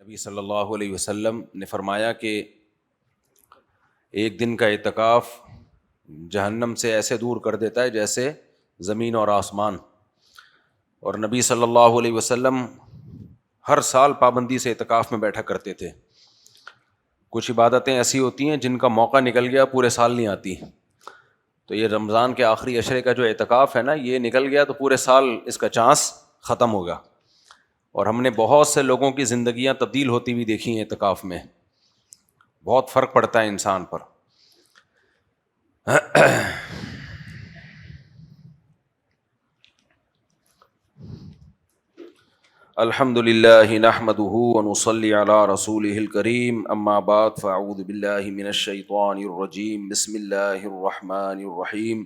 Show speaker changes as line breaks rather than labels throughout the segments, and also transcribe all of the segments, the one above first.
نبی صلی اللہ علیہ وسلم نے فرمایا کہ ایک دن کا اعتکاف جہنم سے ایسے دور کر دیتا ہے جیسے زمین اور آسمان. اور نبی صلی اللہ علیہ وسلم ہر سال پابندی سے اعتکاف میں بیٹھا کرتے تھے. کچھ عبادتیں ایسی ہوتی ہیں جن کا موقع نکل گیا پورے سال نہیں آتی. تو یہ رمضان کے آخری عشرے کا جو اعتکاف ہے نا، یہ نکل گیا تو پورے سال اس کا چانس ختم ہوگا. اور ہم نے بہت سے لوگوں کی زندگیاں تبدیل ہوتی ہوئی دیکھی ہیں اعتکاف میں. بہت فرق پڑتا ہے انسان پر. الحمد للہ نحمده ونصلی علی رسولہ الکریم، اما بعد فاعوذ باللہ من الشیطان الرجیم، بسم اللہ الرحمن الرحیم.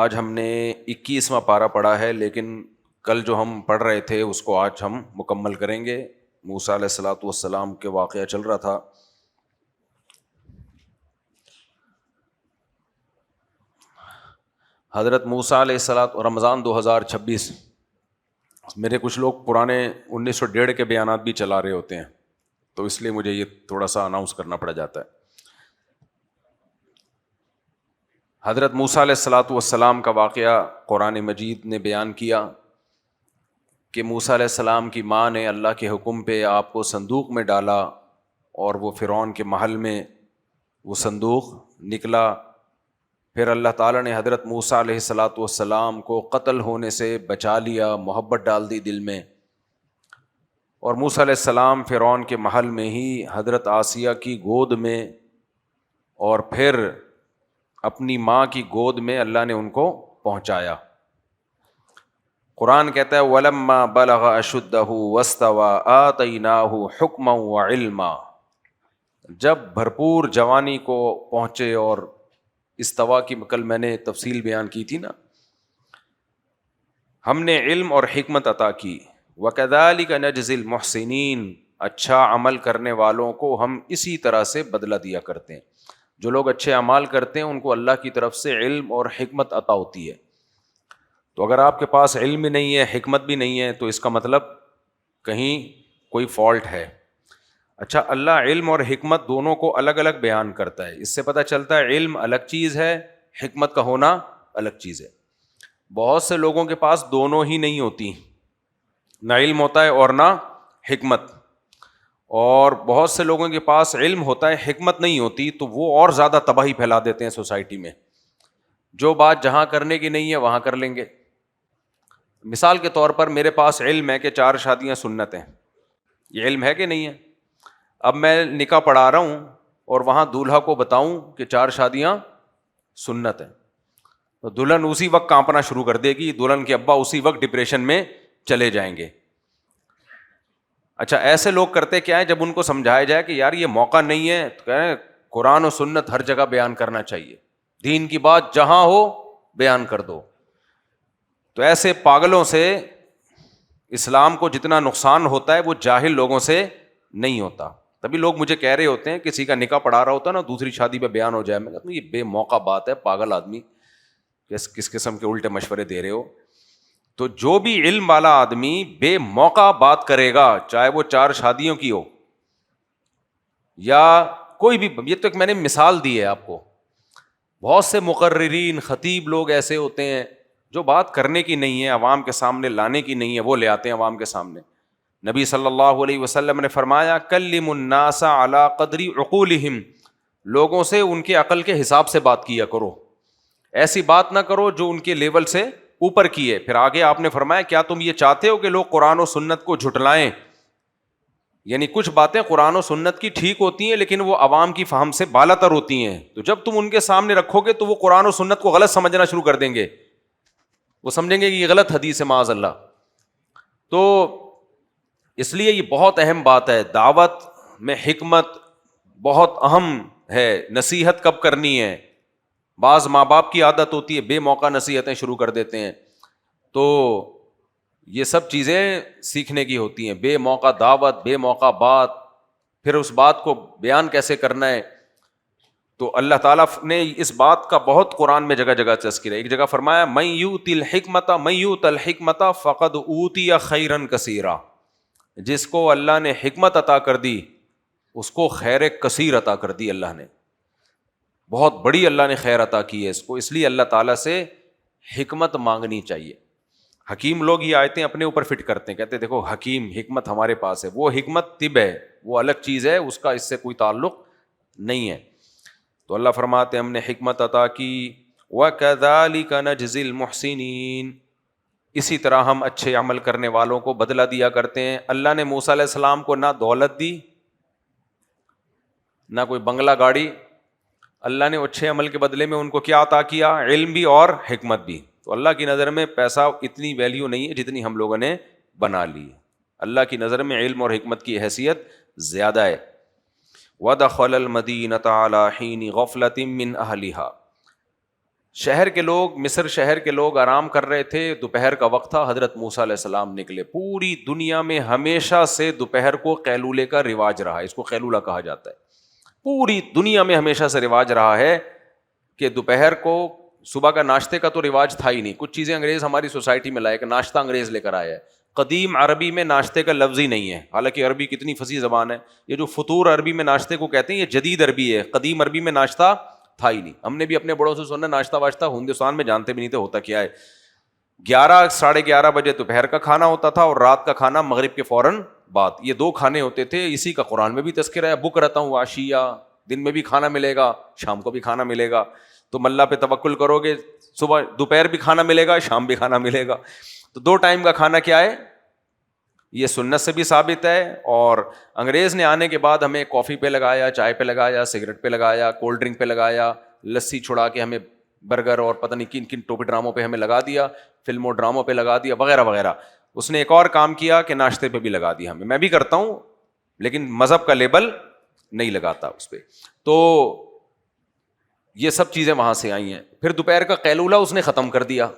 آج ہم نے 21واں پارہ پڑھا ہے، لیکن کل جو ہم پڑھ رہے تھے اس کو آج ہم مکمل کریں گے. موسیٰ علیہ الصلوۃ والسلام کے واقعہ چل رہا تھا. حضرت موسیٰ علیہ الصلوۃ، رمضان 2026، میرے کچھ لوگ پرانے 1901 کے بیانات بھی چلا رہے ہوتے ہیں، تو اس لیے مجھے یہ تھوڑا سا اناؤنس کرنا پڑ جاتا ہے. حضرت موسیٰ علیہ الصلوۃ والسلام کا واقعہ قرآن مجید نے بیان کیا کہ موسیٰ علیہ السلام کی ماں نے اللہ کے حکم پہ آپ کو صندوق میں ڈالا، اور وہ فرعون کے محل میں وہ صندوق نکلا. پھر اللہ تعالیٰ نے حضرت موسیٰ علیہ الصلوۃ والسلام کو قتل ہونے سے بچا لیا، محبت ڈال دی دل میں. اور موسیٰ علیہ السلام فرعون کے محل میں ہی حضرت آسیہ کی گود میں اور پھر اپنی ماں کی گود میں اللہ نے ان کو پہنچایا. قرآن کہتا ہے وَلَمَّا بَلَغَ أَشُدَّهُ وَاسْتَوَىٰ آتَيْنَاهُ حُكْمًا وَعِلْمًا. جب بھرپور جوانی کو پہنچے، اور استوا کی کل میں نے تفصیل بیان کی تھی نا، ہم نے علم اور حکمت عطا کی. وَكَذَلِكَ نَجْزِي الْمُحْسِنِينَ. اچھا عمل کرنے والوں کو ہم اسی طرح سے بدلہ دیا کرتے ہیں. جو لوگ اچھے اعمال کرتے ہیں ان کو اللہ کی طرف سے علم اور حکمت عطا ہوتی ہے. تو اگر آپ کے پاس علم بھی نہیں ہے، حکمت بھی نہیں ہے، تو اس کا مطلب کہیں کوئی فالٹ ہے. اچھا، اللہ علم اور حکمت دونوں کو الگ الگ بیان کرتا ہے. اس سے پتہ چلتا ہے علم الگ چیز ہے، حکمت کا ہونا الگ چیز ہے. بہت سے لوگوں کے پاس دونوں ہی نہیں ہوتی، نہ علم ہوتا ہے اور نہ حکمت. اور بہت سے لوگوں کے پاس علم ہوتا ہے، حکمت نہیں ہوتی، تو وہ اور زیادہ تباہی پھیلا دیتے ہیں سوسائٹی میں. جو بات جہاں کرنے کی نہیں ہے وہاں کر لیں گے. مثال کے طور پر میرے پاس علم ہے کہ 4 شادیاں سنت ہیں. یہ علم ہے کہ نہیں ہے؟ اب میں نکاح پڑھا رہا ہوں اور وہاں دولہا کو بتاؤں کہ 4 شادیاں سنت ہیں، تو دلہن اسی وقت کانپنا شروع کر دے گی، دلہن کے ابا اسی وقت ڈپریشن میں چلے جائیں گے. اچھا، ایسے لوگ کرتے کیا ہے؟ جب ان کو سمجھایا جائے کہ یار یہ موقع نہیں ہے، تو کہیں قرآن و سنت ہر جگہ بیان کرنا چاہیے، دین کی بات جہاں ہو بیان کر دو. تو ایسے پاگلوں سے اسلام کو جتنا نقصان ہوتا ہے وہ جاہل لوگوں سے نہیں ہوتا. تبھی لوگ مجھے کہہ رہے ہوتے ہیں، کسی کا نکاح پڑھا رہا ہوتا ہے نا، دوسری شادی پہ بیان ہو جائے، میں کہتا ہوں یہ بے موقع بات ہے، پاگل آدمی کس قسم کے الٹے مشورے دے رہے ہو. تو جو بھی علم والا آدمی بے موقع بات کرے گا، چاہے وہ 4 شادیوں کی ہو یا کوئی بھی، یہ تو ایک میں نے مثال دی ہے آپ کو. بہت سے مقررین خطیب لوگ ایسے ہوتے ہیں جو بات کرنے کی نہیں ہے، عوام کے سامنے لانے کی نہیں ہے، وہ لے آتے ہیں عوام کے سامنے. نبی صلی اللہ علیہ وسلم نے فرمایا کلموا الناس علی قدر عقولہم. لوگوں سے ان کے عقل کے حساب سے بات کیا کرو، ایسی بات نہ کرو جو ان کے لیول سے اوپر کی ہے. پھر آگے آپ نے فرمایا کیا تم یہ چاہتے ہو کہ لوگ قرآن و سنت کو جھٹلائیں؟ یعنی کچھ باتیں قرآن و سنت کی ٹھیک ہوتی ہیں لیکن وہ عوام کی فہم سے بالا تر ہوتی ہیں. تو جب تم ان کے سامنے رکھو گے تو وہ قرآن و سنت کو غلط سمجھنا شروع کر دیں گے، وہ سمجھیں گے کہ یہ غلط حدیث ہے معاذ اللہ. تو اس لیے یہ بہت اہم بات ہے. دعوت میں حکمت بہت اہم ہے. نصیحت کب کرنی ہے؟ بعض ماں باپ کی عادت ہوتی ہے بے موقع نصیحتیں شروع کر دیتے ہیں، تو یہ سب چیزیں سیکھنے کی ہوتی ہیں. بے موقع دعوت، بے موقع بات، پھر اس بات کو بیان کیسے کرنا ہے. تو اللہ تعالیٰ نے اس بات کا بہت قرآن میں جگہ جگہ تذکرہ. ایک جگہ فرمایا من یؤت الحکمت فقد اوتی خیرا کثیرا. جس کو اللہ نے حکمت عطا کر دی اس کو خیر کثیر عطا کر دی اللہ نے, بہت بڑی اللہ نے خیر عطا کی ہے اس کو, اس لیے اللہ تعالیٰ سے حکمت مانگنی چاہیے. حکیم لوگ یہ آیتیں اپنے اوپر فٹ کرتے ہیں, کہتے ہیں دیکھو حکیم حکمت ہمارے پاس ہے, وہ حکمت طب ہے, وہ الگ چیز ہے, اس کا اس سے کوئی تعلق نہیں ہے. تو اللہ فرماتے ہیں ہم نے حکمت عطا کی. وَكَذَلِكَ نَجْزِي الْمُحْسِنِينَ, اسی طرح ہم اچھے عمل کرنے والوں کو بدلہ دیا کرتے ہیں. اللہ نے موسیٰ علیہ السلام کو نہ دولت دی نہ کوئی بنگلہ گاڑی, اللہ نے اچھے عمل کے بدلے میں ان کو کیا عطا کیا؟ علم بھی اور حکمت بھی. تو اللہ کی نظر میں پیسہ اتنی ویلیو نہیں ہے جتنی ہم لوگوں نے بنا لی. اللہ کی نظر میں علم اور حکمت کی حیثیت زیادہ ہے. وَدَخَلَ الْمَدِينَةَ عَلَى حِينِ غَفْلَةٍ مِّنْ أَهْلِهَا, شہر کے لوگ, مصر شہر کے لوگ آرام کر رہے تھے, دوپہر کا وقت تھا, حضرت موسیٰ علیہ السلام نکلے. پوری دنیا میں ہمیشہ سے دوپہر کو قیلولے کا رواج رہا ہے, اس کو قیلولہ کہا جاتا ہے. پوری دنیا میں ہمیشہ سے رواج رہا ہے کہ دوپہر کو, صبح کا ناشتے کا تو رواج تھا ہی نہیں, کچھ چیزیں انگریز ہماری سوسائٹی میں لائے کہ ناشتہ انگریز لے کر آیا ہے. قدیم عربی میں ناشتے کا لفظ ہی نہیں ہے, حالانکہ عربی کتنی فصیح زبان ہے. یہ جو فطور عربی میں ناشتے کو کہتے ہیں یہ جدید عربی ہے, قدیم عربی میں ناشتہ تھا ہی نہیں. ہم نے بھی اپنے بڑوں سے سننا ناشتہ واشتہ ہندوستان میں جانتے بھی نہیں تھے ہوتا کیا ہے. 11-11:30 بجے دوپہر کا کھانا ہوتا تھا اور رات کا کھانا مغرب کے فوراً بعد, یہ 2 کھانے ہوتے تھے. اسی کا قرآن میں بھی تذکرہ ہے, بک رہتا ہوں عشیہ, دن میں بھی کھانا ملے گا, شام کو بھی کھانا ملے گا. تم اللہ پہ توکل کرو گے, صبح دوپہر بھی کھانا ملے گا, شام بھی کھانا ملے گا. تو 2 ٹائم کا کھانا کیا ہے, یہ سنت سے بھی ثابت ہے. اور انگریز نے آنے کے بعد ہمیں کافی پہ لگایا, چائے پہ لگایا, سگریٹ پہ لگایا, کولڈ ڈرنک پہ لگایا, لسی چھڑا کے ہمیں برگر اور پتہ نہیں کن کن ٹوپی ڈراموں پہ ہمیں لگا دیا, فلموں ڈراموں پہ لگا دیا وغیرہ وغیرہ. اس نے ایک اور کام کیا کہ ناشتے پہ بھی لگا دیا ہمیں. میں بھی کرتا ہوں لیکن مذہب کا لیبل نہیں لگاتا اس پہ. تو یہ سب چیزیں وہاں سے آئی ہیں. پھر دوپہر کا قیلولہ اس نے ختم کر دیا,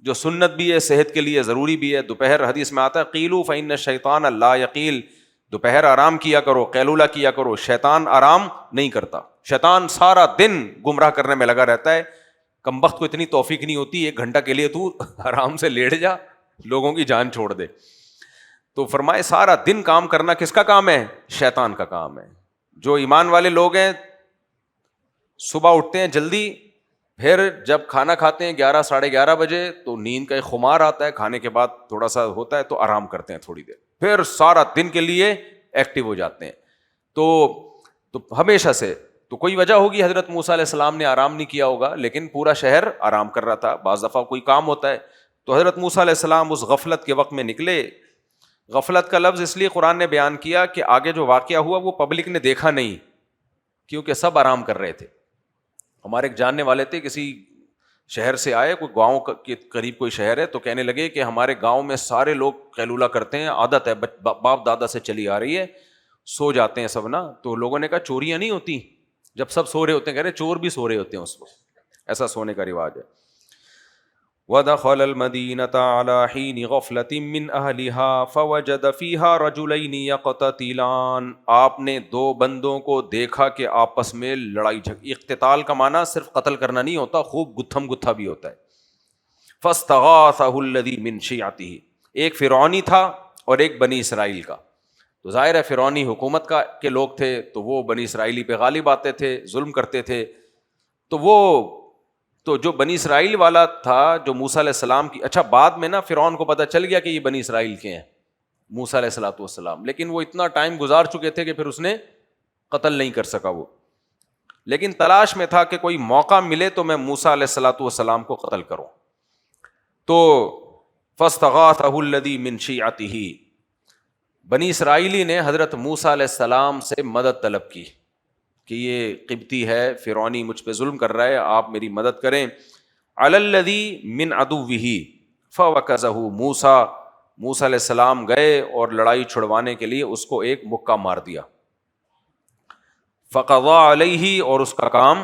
جو سنت بھی ہے, صحت کے لیے ضروری بھی ہے. دوپہر حدیث میں آتا ہے قیلوا فإن الشیطان لا یقیل, دوپہر آرام کیا کرو, قیلولہ کیا کرو. شیطان آرام نہیں کرتا, شیطان سارا دن گمراہ کرنے میں لگا رہتا ہے. کمبخت کو اتنی توفیق نہیں ہوتی 1 گھنٹہ کے لیے تو آرام سے لیٹ جا, لوگوں کی جان چھوڑ دے. تو فرمائے سارا دن کام کرنا کس کا کام ہے؟ شیطان کا کام ہے. جو ایمان والے لوگ ہیں صبح اٹھتے ہیں جلدی, پھر جب کھانا کھاتے ہیں 11-11:30 بجے تو نیند کا ایک خمار آتا ہے, کھانے کے بعد تھوڑا سا ہوتا ہے تو آرام کرتے ہیں تھوڑی دیر, پھر سارا دن کے لیے ایکٹیو ہو جاتے ہیں. تو ہمیشہ سے تو کوئی وجہ ہوگی حضرت موسیٰ علیہ السلام نے آرام نہیں کیا ہوگا, لیکن پورا شہر آرام کر رہا تھا. بعض دفعہ کوئی کام ہوتا ہے. تو حضرت موسیٰ علیہ السلام اس غفلت کے وقت میں نکلے. غفلت کا لفظ اس لیے قرآن نے بیان کیا کہ آگے جو واقعہ ہوا وہ پبلک نے دیکھا نہیں, کیونکہ سب آرام کر رہے تھے. ہمارے ایک جاننے والے تھے, کسی شہر سے آئے, کوئی گاؤں کے قریب کوئی شہر ہے, تو کہنے لگے کہ ہمارے گاؤں میں سارے لوگ قیلولہ کرتے ہیں, عادت ہے, باپ دادا سے چلی آ رہی ہے, سو جاتے ہیں سب نا. تو لوگوں نے کہا چوریاں نہیں ہوتی جب سب سو رہے ہوتے ہیں؟ کہہ رہے چور بھی سو رہے ہوتے ہیں اس وقت, ایسا سونے کا رواج ہے. وَدَخَلَ الْمَدِينَةَ عَلَى حِينِ غَفْلَةٍ مِّنْ أَهْلِهَا فَوَجَدَ فِيهَا رَجُلَيْنِ يَقْتَتِلَانِ, آپ نے 2 بندوں کو دیکھا کہ آپس میں لڑائی جھگڑی. اقتتال کا معنی صرف قتل کرنا نہیں ہوتا, خوب گتھم گتھا بھی ہوتا ہے. فَاسْتَغَاثَهُ الَّذِي مِنْ شِيعَتِهِ, ایک فرعونی تھا اور ایک بنی اسرائیل کا. تو ظاہر ہے فرعونی حکومت کے لوگ تھے, تو وہ بنی اسرائیلی پہ غالب آتے تھے, ظلم کرتے تھے. تو جو بنی اسرائیل والا تھا جو موسیٰ علیہ السلام کی, اچھا بعد میں نا فرعون کو پتہ چل گیا کہ یہ بنی اسرائیل کے ہیں موسیٰ علیہ السلام, لیکن وہ اتنا ٹائم گزار چکے تھے کہ پھر اس نے قتل نہیں کر سکا وہ. لیکن تلاش میں تھا کہ کوئی موقع ملے تو میں موسیٰ علیہ السلام کو قتل کروں. تو فاستغاثہ الذی من شیعتہ, بنی اسرائیلی نے حضرت موسیٰ علیہ السلام سے مدد طلب کی کہ یہ قبطی ہے, فرعونی مجھ پہ ظلم کر رہا ہے, آپ میری مدد کریں. علی الذی من عدوہ فوکزہ موسیٰ, موسیٰ علیہ السلام گئے اور لڑائی چھڑوانے کے لیے اس کو ایک مکہ مار دیا. فقضى علیہ, اور اس کا کام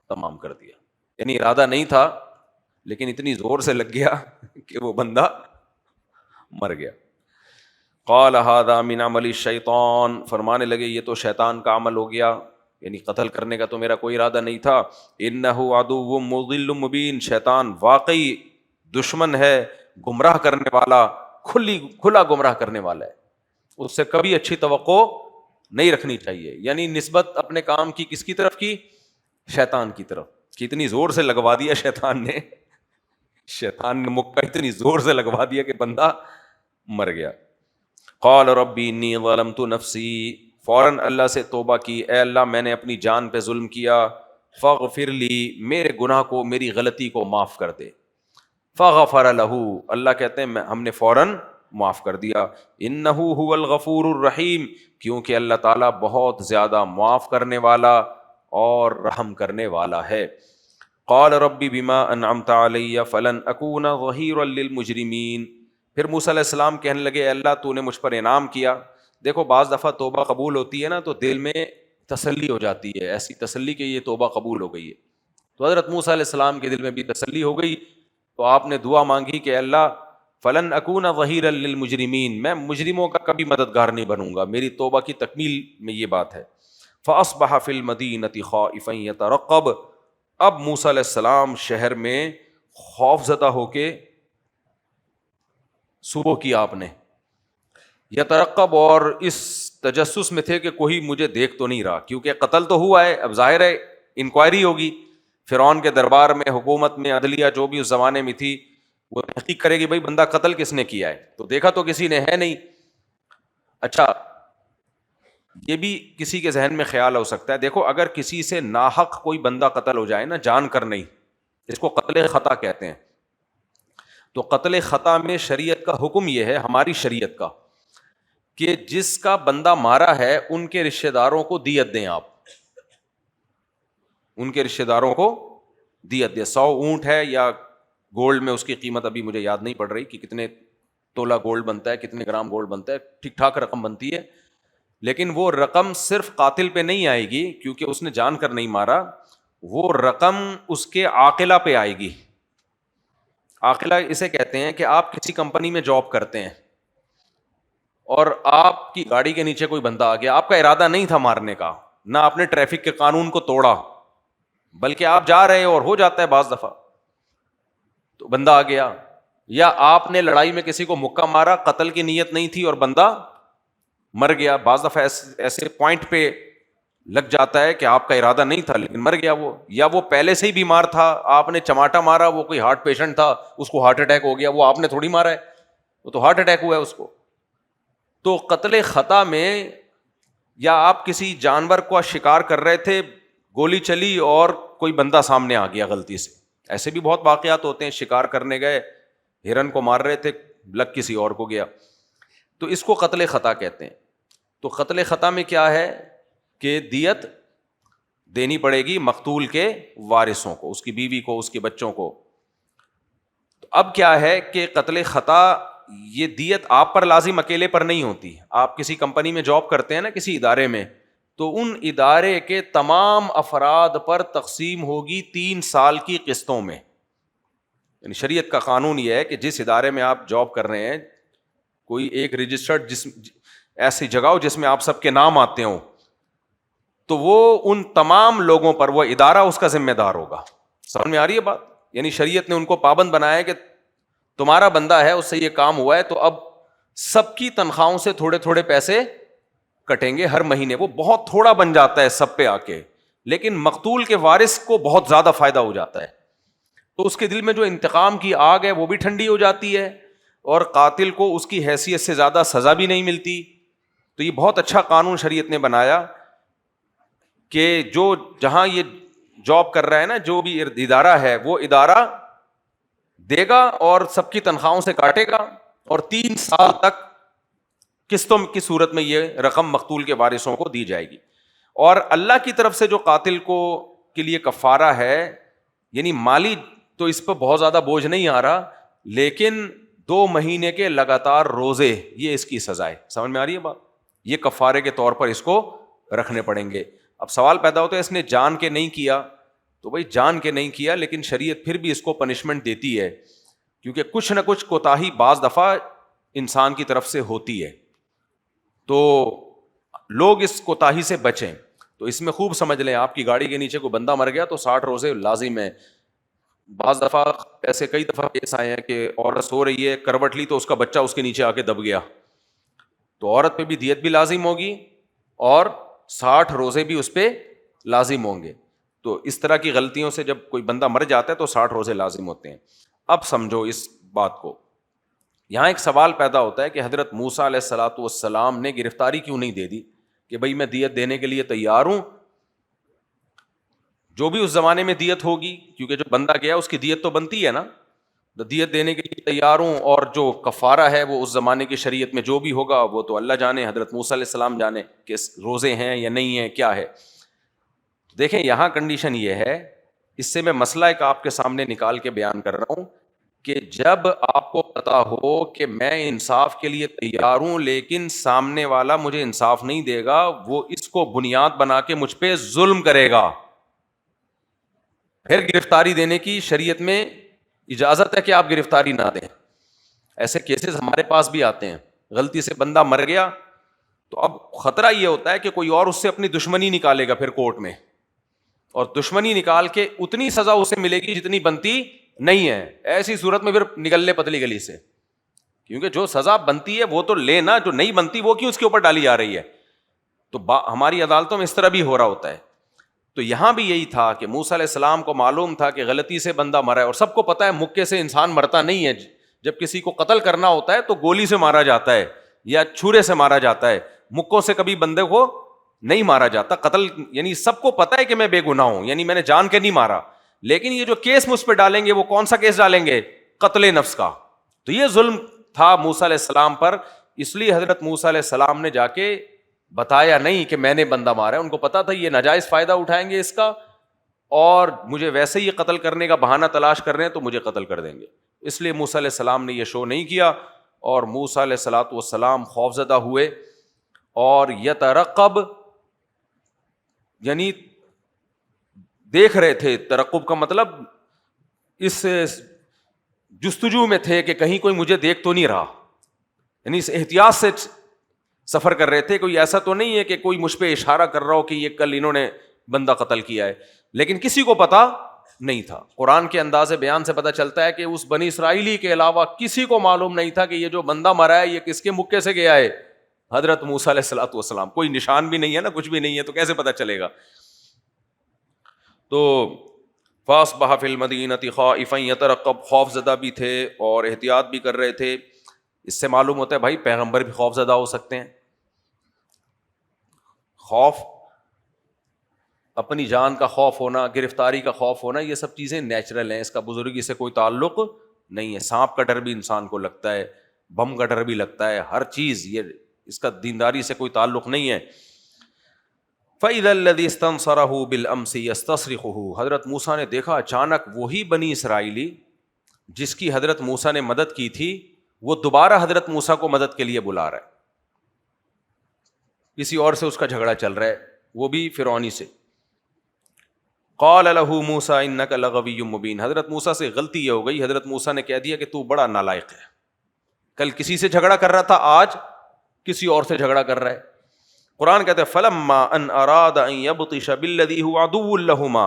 تمام کر دیا. یعنی ارادہ نہیں تھا لیکن اتنی زور سے لگ گیا کہ وہ بندہ مر گیا. قال هذا من عمل الشیطان, فرمانے لگے یہ تو شیطان کا عمل ہو گیا, یعنی قتل کرنے کا تو میرا کوئی ارادہ نہیں تھا. انہ عدو مضل مبین, شیطان واقعی دشمن ہے, گمراہ کرنے والا, کھلا گمراہ کرنے والا ہے. اس سے کبھی اچھی توقع نہیں رکھنی چاہیے. یعنی نسبت اپنے کام کی کس کی طرف کی؟ شیطان کی طرف. کتنی زور سے لگوا دیا شیطان نے مکہ اتنی زور سے لگوا دیا کہ بندہ مر گیا. قال ربی انی ظلمت نفسی، فوراً اللہ سے توبہ کی، اے اللہ میں نے اپنی جان پہ ظلم کیا، فاغفر لی، میرے گناہ کو، میری غلطی کو معاف کر دے. فغفر لہ، اللہ کہتے ہیں ہم نے فوراً معاف کر دیا. انہ هو الغفور الرحیم، کیونکہ اللہ تعالیٰ بہت زیادہ معاف کرنے والا اور رحم کرنے والا ہے. قال ربی بما انعمت علی فلن اکون ظہیرا للمجرمین، پھر موسیٰ علیہ السلام کہنے لگے اے اللہ تو نے مجھ پر انعام کیا. دیکھو بعض دفعہ توبہ قبول ہوتی ہے نا تو دل میں تسلی ہو جاتی ہے، ایسی تسلی کہ یہ توبہ قبول ہو گئی ہے. تو حضرت موسیٰ علیہ السلام کے دل میں بھی تسلی ہو گئی، تو آپ نے دعا مانگی کہ اللہ فلن اکون ظہیرا للمجرمین، میں مجرموں کا کبھی مددگار نہیں بنوں گا. میری توبہ کی تکمیل میں یہ بات ہے. فاصبح فی المدینۃ خائفا یترقب، اب موسیٰ علیہ السلام شہر میں خوف زدہ ہو کے صبح کی آپ نے، یترقب، اور اس تجسس میں تھے کہ کوئی مجھے دیکھ تو نہیں رہا، کیونکہ قتل تو ہوا ہے، اب ظاہر ہے انکوائری ہوگی فرعون کے دربار میں، حکومت میں، عدلیہ جو بھی اس زمانے میں تھی وہ تحقیق کرے گی بھائی بندہ قتل کس نے کیا ہے. تو دیکھا تو کسی نے ہے نہیں. اچھا یہ بھی کسی کے ذہن میں خیال ہو سکتا ہے، دیکھو اگر کسی سے ناحق کوئی بندہ قتل ہو جائے نا، جان کر نہیں، اس کو قتل خطا کہتے ہیں. تو قتل خطا میں شریعت کا حکم یہ ہے، ہماری شریعت کا، کہ جس کا بندہ مارا ہے ان کے رشتہ داروں کو دیت دیں. آپ ان کے رشتہ داروں کو دیت دیں. 100 اونٹ ہے یا گولڈ میں، اس کی قیمت ابھی مجھے یاد نہیں پڑ رہی کہ کتنے تولہ گولڈ بنتا ہے، کتنے گرام گولڈ بنتا ہے، ٹھیک ٹھاک رقم بنتی ہے. لیکن وہ رقم صرف قاتل پہ نہیں آئے گی کیونکہ اس نے جان کر نہیں مارا، وہ رقم اس کے عاقلہ پہ آئے گی. عاقلہ اسے کہتے ہیں کہ آپ کسی کمپنی میں جاب کرتے ہیں اور آپ کی گاڑی کے نیچے کوئی بندہ آ گیا، آپ کا ارادہ نہیں تھا مارنے کا، نہ آپ نے ٹریفک کے قانون کو توڑا، بلکہ آپ جا رہے اور ہو جاتا ہے بعض دفعہ، تو بندہ آ گیا، یا آپ نے لڑائی میں کسی کو مکہ مارا، قتل کی نیت نہیں تھی اور بندہ مر گیا. بعض دفعہ ایسے پوائنٹ پہ لگ جاتا ہے کہ آپ کا ارادہ نہیں تھا لیکن مر گیا وہ، یا وہ پہلے سے ہی بیمار تھا، آپ نے چماٹا مارا، وہ کوئی ہارٹ پیشنٹ تھا، اس کو ہارٹ اٹیک ہو گیا، وہ آپ نے تھوڑی مارا ہے، وہ تو ہارٹ اٹیک ہوا ہے اس کو. تو قتل خطا میں، یا آپ کسی جانور کو شکار کر رہے تھے، گولی چلی اور کوئی بندہ سامنے آ گیا غلطی سے، ایسے بھی بہت واقعات ہوتے ہیں، شکار کرنے گئے، ہرن کو مار رہے تھے، لگ کسی اور کو گیا، تو اس کو قتل خطا کہتے ہیں. تو قتل خطا میں کیا ہے کہ دیت دینی پڑے گی مقتول کے وارثوں کو، اس کی بیوی کو، اس کے بچوں کو. تو اب کیا ہے کہ قتل خطا یہ دیت آپ پر لازم اکیلے پر نہیں ہوتی. آپ کسی کمپنی میں جاب کرتے ہیں نا، کسی ادارے میں، تو ان ادارے کے تمام افراد پر تقسیم ہوگی 3 سال کی قسطوں میں. یعنی شریعت کا قانون یہ ہے کہ جس ادارے میں آپ جاب کر رہے ہیں، کوئی ایک رجسٹرڈ ایسی جگہ ہو جس میں آپ سب کے نام آتے ہوں، تو وہ ان تمام لوگوں پر، وہ ادارہ اس کا ذمہ دار ہوگا. سمجھ میں آ رہی ہے بات؟ یعنی شریعت نے ان کو پابند بنایا ہے کہ تمہارا بندہ ہے، اس سے یہ کام ہوا ہے، تو اب سب کی تنخواہوں سے تھوڑے تھوڑے پیسے کٹیں گے ہر مہینے. وہ بہت تھوڑا بن جاتا ہے سب پہ آ کے، لیکن مقتول کے وارث کو بہت زیادہ فائدہ ہو جاتا ہے. تو اس کے دل میں جو انتقام کی آگ ہے وہ بھی ٹھنڈی ہو جاتی ہے، اور قاتل کو اس کی حیثیت سے زیادہ سزا بھی نہیں ملتی. تو یہ بہت اچھا قانون شریعت نے بنایا کہ جو جہاں یہ جاب کر رہا ہے نا، جو بھی ادارہ ہے، وہ ادارہ دے گا اور سب کی تنخواہوں سے کاٹے گا، اور 3 سال تک قسطوں کی صورت میں یہ رقم مقتول کے وارثوں کو دی جائے گی. اور اللہ کی طرف سے جو قاتل کو کے لیے کفارہ ہے، یعنی مالی تو اس پہ بہت زیادہ بوجھ نہیں آ رہا، لیکن 2 مہینے کے لگاتار روزے، یہ اس کی سزا ہے. سمجھ میں آ رہی ہے بات؟ یہ کفارے کے طور پر اس کو رکھنے پڑیں گے. اب سوال پیدا ہوتا ہے اس نے جان کے نہیں کیا، تو بھائی جان کے نہیں کیا، لیکن شریعت پھر بھی اس کو پنشمنٹ دیتی ہے، کیونکہ کچھ نہ کچھ کوتاہی بعض دفعہ انسان کی طرف سے ہوتی ہے، تو لوگ اس کوتاہی سے بچیں. تو اس میں خوب سمجھ لیں، آپ کی گاڑی کے نیچے کوئی بندہ مر گیا تو 60 روزے لازم ہے. بعض دفعہ ایسے کئی دفعہ کیس آئے ہیں کہ عورت سو رہی ہے، کروٹ لی تو اس کا بچہ اس کے نیچے آ کے دب گیا، تو عورت پہ بھی دیت بھی لازم ہوگی اور 60 روزے بھی اس پہ لازم ہوں گے. تو اس طرح کی غلطیوں سے جب کوئی بندہ مر جاتا ہے تو 60 روزے لازم ہوتے ہیں. اب سمجھو اس بات کو. یہاں ایک سوال پیدا ہوتا ہے کہ حضرت موسیٰ علیہ الصلوۃ والسلام نے گرفتاری کیوں نہیں دے دی کہ بھائی میں دیت دینے کے لیے تیار ہوں, جو بھی اس زمانے میں دیت ہوگی, کیونکہ جو بندہ گیا اس کی دیت تو بنتی ہے نا, تو دیت دینے کے لیے تیار ہوں, اور جو کفارہ ہے وہ اس زمانے کی شریعت میں جو بھی ہوگا وہ تو اللہ جانے, حضرت موسیٰ علیہ السلام جانے کہ روزے ہیں یا نہیں ہیں, کیا ہے. دیکھیں یہاں کنڈیشن یہ ہے, اس سے میں مسئلہ ایک آپ کے سامنے نکال کے بیان کر رہا ہوں کہ جب آپ کو پتا ہو کہ میں انصاف کے لیے تیار ہوں لیکن سامنے والا مجھے انصاف نہیں دے گا, وہ اس کو بنیاد بنا کے مجھ پہ ظلم کرے گا, پھر گرفتاری دینے کی شریعت میں اجازت ہے کہ آپ گرفتاری نہ دیں. ایسے کیسز ہمارے پاس بھی آتے ہیں, غلطی سے بندہ مر گیا تو اب خطرہ یہ ہوتا ہے کہ کوئی اور اس سے اپنی دشمنی نکالے گا پھر کورٹ میں, اور دشمنی نکال کے اتنی سزا اسے ملے گی جتنی بنتی نہیں ہے. ایسی صورت میں پھر نکل لے پتلی گلی سے, کیونکہ جو سزا بنتی ہے وہ تو لینا, جو نہیں بنتی وہ کیوں اس کے اوپر ڈالی جا رہی ہے. تو ہماری عدالتوں میں اس طرح بھی ہو رہا ہوتا ہے. تو یہاں بھی یہی تھا کہ موسیٰ علیہ السلام کو معلوم تھا کہ غلطی سے بندہ مرا ہے, اور سب کو پتا ہے مکے سے انسان مرتا نہیں ہے, جب کسی کو قتل کرنا ہوتا ہے تو گولی سے مارا جاتا ہے یا چھرے سے مارا جاتا ہے, مکوں سے کبھی بندے کو نہیں مارا جاتا. قتل یعنی سب کو پتا ہے کہ میں بے گناہ ہوں, یعنی میں نے جان کے نہیں مارا, لیکن یہ جو کیس مجھ پہ ڈالیں گے وہ کون سا کیس ڈالیں گے, قتل نفس کا. تو یہ ظلم تھا موسیٰ علیہ السلام پر, اس لیے حضرت موسیٰ علیہ السلام نے جا کے بتایا نہیں کہ میں نے بندہ مارا ہے. ان کو پتا تھا یہ ناجائز فائدہ اٹھائیں گے اس کا, اور مجھے ویسے ہی قتل کرنے کا بہانہ تلاش کر رہے ہیں تو مجھے قتل کر دیں گے. اس لیے موسیٰ علیہ السلام نے یہ شو نہیں کیا, اور موسیٰ علیہ الصلوۃ والسلام خوفزدہ ہوئے اور یترقب یعنی دیکھ رہے تھے. ترقب کا مطلب اس جستجو میں تھے کہ کہیں کوئی مجھے دیکھ تو نہیں رہا, یعنی اس احتیاط سے سفر کر رہے تھے. کوئی ایسا تو نہیں ہے کہ کوئی مجھ پہ اشارہ کر رہا ہو کہ یہ کل انہوں نے بندہ قتل کیا ہے, لیکن کسی کو پتا نہیں تھا. قرآن کے انداز بیان سے پتا چلتا ہے کہ اس بنی اسرائیلی کے علاوہ کسی کو معلوم نہیں تھا کہ یہ جو بندہ مرا ہے یہ کس کے مکے سے گیا ہے, حضرت موسیٰ علیہ الصلوۃ والسلام. کوئی نشان بھی نہیں ہے نا, کچھ بھی نہیں ہے, تو کیسے پتا چلے گا. تو فاصبح فی المدینۃ خائفا یترقب, خوف زدہ بھی تھے اور احتیاط بھی کر رہے تھے. اس سے معلوم ہوتا ہے بھائی پیغمبر بھی خوف زدہ ہو سکتے ہیں. خوف, اپنی جان کا خوف ہونا, گرفتاری کا خوف ہونا, یہ سب چیزیں نیچرل ہیں, اس کا بزرگی سے کوئی تعلق نہیں ہے. سانپ کا ڈر بھی انسان کو لگتا ہے, بم کا ڈر بھی لگتا ہے, ہر چیز, یہ اس کا دینداری سے کوئی تعلق نہیں ہے. فَإِذَا الَّذِي اسْتَنصَرَهُ بِالْأَمْسِ يَسْتَصْرِخُهُ, حضرت موسیٰ نے دیکھا اچانک وہی بنی اسرائیلی جس کی حضرت موسیٰ نے مدد کی تھی وہ دوبارہ حضرت موسیٰ کو مدد کے لیے بلا رہا ہے. کسی اور سے اس کا جھگڑا چل رہا ہے, وہ بھی فرعونی سے. قال له موسیٰ انک لغوی مبین, حضرت موسیٰ سے غلطی یہ ہو گئی, حضرت موسیٰ نے کہہ دیا کہ تو بڑا نالائق ہے. کل کسی سے جھگڑا کر رہا تھا, آج کسی اور سے جھگڑا کر رہا ہے. قرآن کہتے ہیں فلما ان اراد ان یبطش بالذی هو عدو لہما,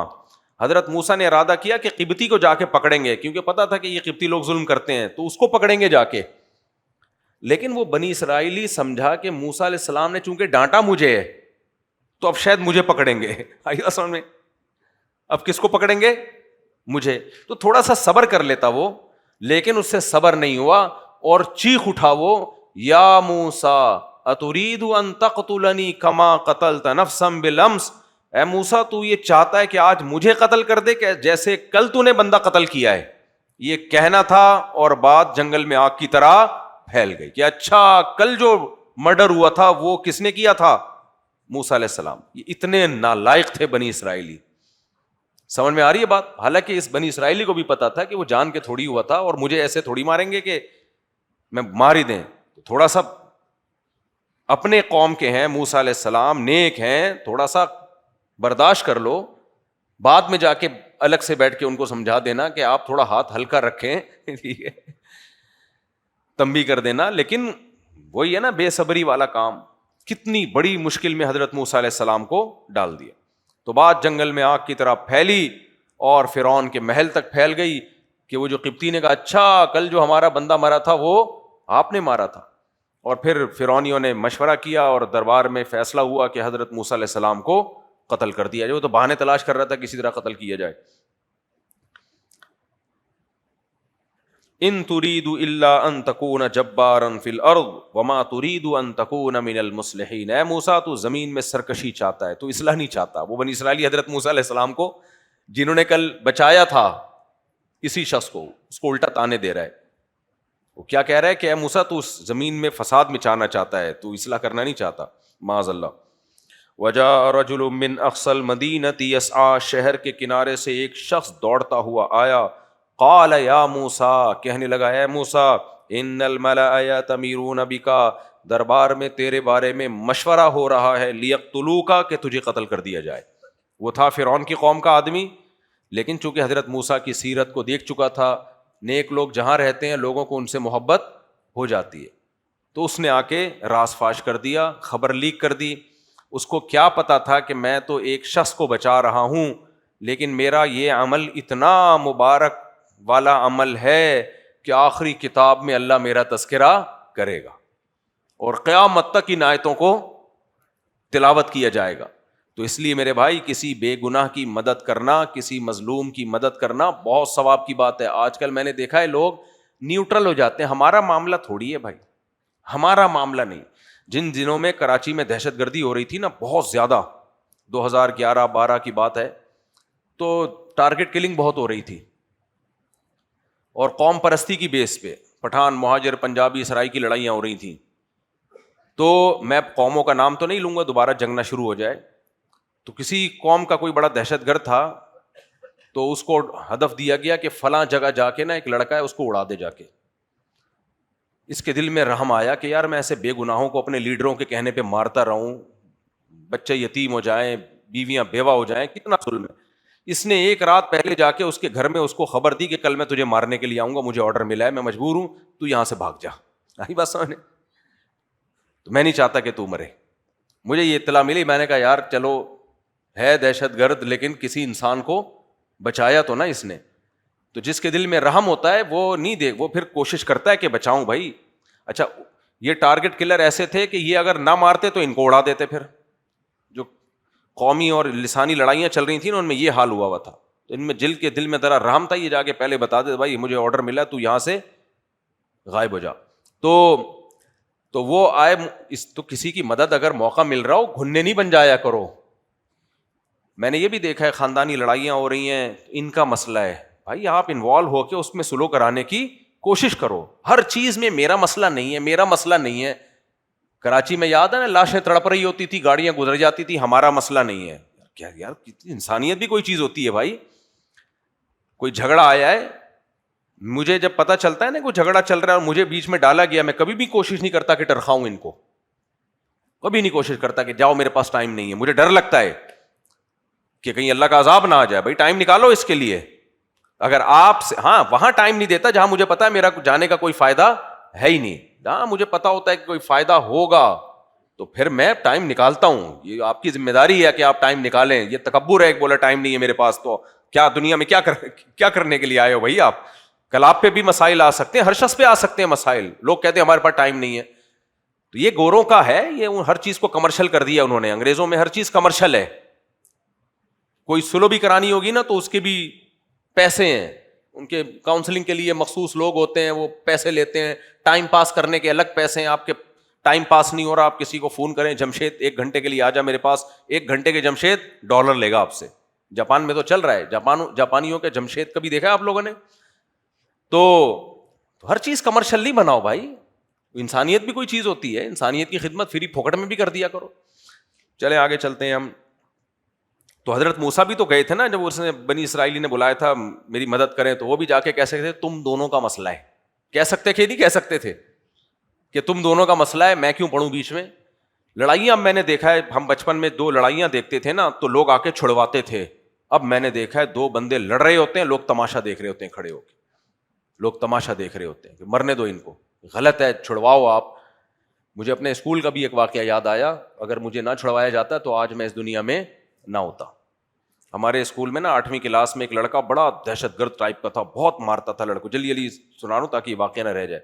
حضرت موسیٰ نے ارادہ کیا کہ قبطی کو جا کے پکڑیں گے, کیونکہ پتا تھا کہ یہ قبطی لوگ ظلم کرتے ہیں تو اس کو پکڑیں گے جا کے. لیکن وہ بنی اسرائیلی سمجھا کہ موسیٰ علیہ السلام نے چونکہ ڈانٹا مجھے ہے تو اب شاید مجھے پکڑیں گے. آئیے سمجھ میں, اب کس کو پکڑیں گے, مجھے. تو تھوڑا سا صبر کر لیتا وہ, لیکن اس سے صبر نہیں ہوا اور چیخ اٹھا وہ, یا موسیٰ اترید ان تقتلنی کما قتلت نفسا بالامس, اے موسیٰ تو یہ چاہتا ہے کہ آج مجھے قتل کر دے کہ جیسے کل تو نے بندہ قتل کیا ہے. یہ کہنا تھا اور بات جنگل میں آگ کی طرح پھیل گئی کہ اچھا کل جو مرڈر ہوا تھا وہ کس نے کیا تھا, موسیٰ علیہ السلام. یہ اتنے نالائق تھے بنی اسرائیلی. سمجھ میں آ رہی ہے بات؟ حالانکہ اس بنی اسرائیلی کو بھی پتا تھا کہ وہ جان کے تھوڑی ہوا تھا اور مجھے ایسے تھوڑی ماریں گے کہ میں مار ہی دیں. تھوڑا سا اپنے قوم کے ہیں, موسیٰ علیہ السلام نیک ہیں, تھوڑا سا برداشت کر لو, بعد میں جا کے الگ سے بیٹھ کے ان کو سمجھا دینا کہ آپ تھوڑا ہاتھ ہلکا رکھیں, ٹھیک ہے, تنبیہ کر دینا. لیکن وہی ہے نا بے صبری والا کام, کتنی بڑی مشکل میں حضرت موسیٰ علیہ السلام کو ڈال دیا. تو بات جنگل میں آگ کی طرح پھیلی اور فرعون کے محل تک پھیل گئی کہ وہ جو قبطی نے کہا اچھا کل جو ہمارا بندہ مرا تھا وہ آپ نے مارا تھا. اور پھر فرعونیوں نے مشورہ کیا اور دربار میں فیصلہ ہوا کہ حضرت موسیٰ علیہ السلام کو قتل کر دیا جائے. وہ تو بہانے تلاش کر رہا تھا کسی طرح قتل کیا جائے. ان تريد الا ان تكون جبارا في الارض وما تريد ان تكون من المصلحين. اے موسیٰ تو زمین میں سرکشی چاہتا ہے, تو اصلاح نہیں چاہتا. وہ بنی اسرائیلی حضرت موسیٰ علیہ السلام کو جنہوں نے کل بچایا تھا اسی شخص کو, اس کو الٹا تانے دے رہا ہے. وہ کیا کہہ رہا ہے کہ اے موسیٰ تو اس زمین میں فساد مچانا چاہتا ہے, تو اصلاح کرنا نہیں چاہتا. معاذ اللہ. وجاء رجل من اقصى المدینة یسعی, شہر کے کنارے سے ایک شخص دوڑتا ہوا آیا. قال یا موسیٰ, کہنے لگا اے موسیٰ, ان الملأ یأتمرون بک, دربار میں تیرے بارے میں مشورہ ہو رہا ہے, لیقتلوک, کہ تجھے قتل کر دیا جائے. وہ تھا فرعون کی قوم کا آدمی, لیکن چونکہ حضرت موسیٰ کی سیرت کو دیکھ چکا تھا, نیک لوگ جہاں رہتے ہیں لوگوں کو ان سے محبت ہو جاتی ہے, تو اس نے آ کے راز فاش کر دیا, خبر لیک کر دی. اس کو کیا پتا تھا کہ میں تو ایک شخص کو بچا رہا ہوں, لیکن میرا یہ عمل اتنا مبارک والا عمل ہے کہ آخری کتاب میں اللہ میرا تذکرہ کرے گا اور قیامت تک ان آیتوں کو تلاوت کیا جائے گا. تو اس لیے میرے بھائی کسی بے گناہ کی مدد کرنا, کسی مظلوم کی مدد کرنا بہت ثواب کی بات ہے. آج کل میں نے دیکھا ہے لوگ نیوٹرل ہو جاتے ہیں. ہمارا معاملہ تھوڑی ہے بھائی, ہمارا معاملہ نہیں. جن دنوں میں کراچی میں دہشت گردی ہو رہی تھی نا بہت زیادہ, 2011-12 کی بات ہے, تو ٹارگٹ کلنگ بہت ہو رہی تھی اور قوم پرستی کی بیس پہ پٹھان, مہاجر, پنجابی, سرائی کی لڑائیاں ہو رہی تھیں. تو میں قوموں کا نام تو نہیں لوں گا, دوبارہ جنگ نہ شروع ہو جائے. تو کسی قوم کا کوئی بڑا دہشت گرد تھا, تو اس کو ہدف دیا گیا کہ فلاں جگہ جا کے نا ایک لڑکا ہے اس کو اڑا دے جا کے. اس کے دل میں رحم آیا کہ یار میں ایسے بے گناہوں کو اپنے لیڈروں کے کہنے پہ مارتا رہوں, بچے یتیم ہو جائیں, بیویاں بیوہ ہو جائیں, کتنا ظلم ہے. اس نے ایک رات پہلے جا کے اس کے گھر میں اس کو خبر دی کہ کل میں تجھے مارنے کے لیے آؤں گا, مجھے آرڈر ملا ہے, میں مجبور ہوں, تو یہاں سے بھاگ جا. آئی بات سمجھنے؟ تو میں نہیں چاہتا کہ تو مرے. مجھے یہ اطلاع ملی, میں نے کہا یار چلو ہے دہشت گرد لیکن کسی انسان کو بچایا تو نا اس نے. تو جس کے دل میں رحم ہوتا ہے وہ نہیں دیکھ, وہ پھر کوشش کرتا ہے کہ بچاؤں بھائی. اچھا یہ ٹارگٹ کلر ایسے تھے کہ یہ اگر نہ مارتے تو ان کو اڑا دیتے. پھر جو قومی اور لسانی لڑائیاں چل رہی تھیں نا ان میں یہ حال ہوا تھا. تو ان میں جل کے دل میں ذرا رحم تھا, یہ جا کے پہلے بتا دے بھائی مجھے آرڈر ملا, تو یہاں سے غائب ہو جا. تو وہ آئے. تو کسی کی مدد اگر موقع مل رہا ہو گھننے نہیں بن جایا کرو. میں نے یہ بھی دیکھا ہے خاندانی لڑائیاں ہو رہی ہیں, ان کا مسئلہ ہے بھائی, آپ انوالو ہو کے اس میں سلو کرانے کی کوشش کرو. ہر چیز میں میرا مسئلہ نہیں ہے, میرا مسئلہ نہیں ہے. کراچی میں یاد ہے نا لاشیں تڑپ رہی ہوتی تھی, گاڑیاں گزر جاتی تھی, ہمارا مسئلہ نہیں ہے. کیا یار انسانیت بھی کوئی چیز ہوتی ہے بھائی. کوئی جھگڑا آیا ہے, مجھے جب پتا چلتا ہے نا کوئی جھگڑا چل رہا ہے اور مجھے بیچ میں ڈالا گیا, میں کبھی بھی کوشش نہیں کرتا کہ ٹرخاؤں ان کو, کبھی نہیں کوشش کرتا کہ جاؤ میرے پاس ٹائم نہیں ہے. مجھے ڈر لگتا ہے کہ کہیں اللہ کا عذاب نہ آ جائے. بھائی ٹائم نکالو اس کے لیے. اگر آپ سے ہاں وہاں ٹائم نہیں دیتا جہاں مجھے پتا ہے میرا جانے کا کوئی فائدہ ہے ہی نہیں. جہاں مجھے پتا ہوتا ہے کہ کوئی فائدہ ہوگا تو پھر میں ٹائم نکالتا ہوں. یہ آپ کی ذمہ داری ہے کہ آپ ٹائم نکالیں. یہ تکبر ہے کہ بولا ٹائم نہیں ہے میرے پاس, تو کیا دنیا میں کیا کرنے کے لیے آئے ہو بھائی آپ؟ کل آپ پہ بھی مسائل آ سکتے ہیں, ہر شخص پہ آ سکتے ہیں مسائل. لوگ کہتے ہیں ہمارے پاس ٹائم نہیں ہے. تو یہ گوروں کا ہے, یہ ہر چیز کو کمرشل کر دیا انہوں نے. انگریزوں میں ہر چیز کمرشل ہے. کوئی سلو بھی کرانی ہوگی نا تو اس کے بھی پیسے ہیں, ان کے کاؤنسلنگ کے لیے مخصوص لوگ ہوتے ہیں, وہ پیسے لیتے ہیں. ٹائم پاس کرنے کے الگ پیسے ہیں. آپ کے ٹائم پاس نہیں ہو رہا, آپ کسی کو فون کریں, جمشید 1 گھنٹے کے لیے آ جا میرے پاس, 1 گھنٹے کے جمشید $1 لے گا آپ سے. جاپان میں تو چل رہا ہے, جاپانیوں کے جمشید کبھی دیکھا آپ لوگوں نے؟ تو ہر چیز کمرشل نہیں بناؤ بھائی. انسانیت بھی کوئی چیز ہوتی ہے, انسانیت کی خدمت فری پھوکٹ میں بھی کر دیا کرو. چلیں آگے چلتے ہیں ہم. تو حضرت موسیٰ بھی تو گئے تھے نا, جب اس نے بنی اسرائیلی نے بلایا تھا میری مدد کریں, تو وہ بھی جا کے کہہ سکتے تھے تم دونوں کا مسئلہ ہے. کہہ سکتے کہ نہیں کہہ سکتے تھے کہ تم دونوں کا مسئلہ ہے, میں کیوں پڑھوں بیچ میں. لڑائیاں اب میں نے دیکھا ہے, ہم بچپن میں 2 لڑائیاں دیکھتے تھے نا تو لوگ آ کے چھڑواتے تھے. اب میں نے دیکھا ہے 2 بندے لڑ رہے ہوتے ہیں, لوگ تماشا دیکھ رہے ہوتے ہیں کھڑے ہو کے. لوگ تماشا دیکھ رہے ہوتے ہیں کہ مرنے دو ان کو, غلط ہے, چھڑواؤ آپ. مجھے اپنے اسکول کا بھی ایک واقعہ یاد آیا, اگر مجھے نہ چھڑوایا جاتا تو آج میں اس دنیا میں نہ ہوتا. ہمارے اسکول میں نا 8ویں کلاس میں ایک لڑکا بڑا دہشت گرد ٹائپ کا تھا, بہت مارتا تھا لڑکوں. جلدی سنا رہا ہوں تاکہ واقعہ نہ رہ جائے.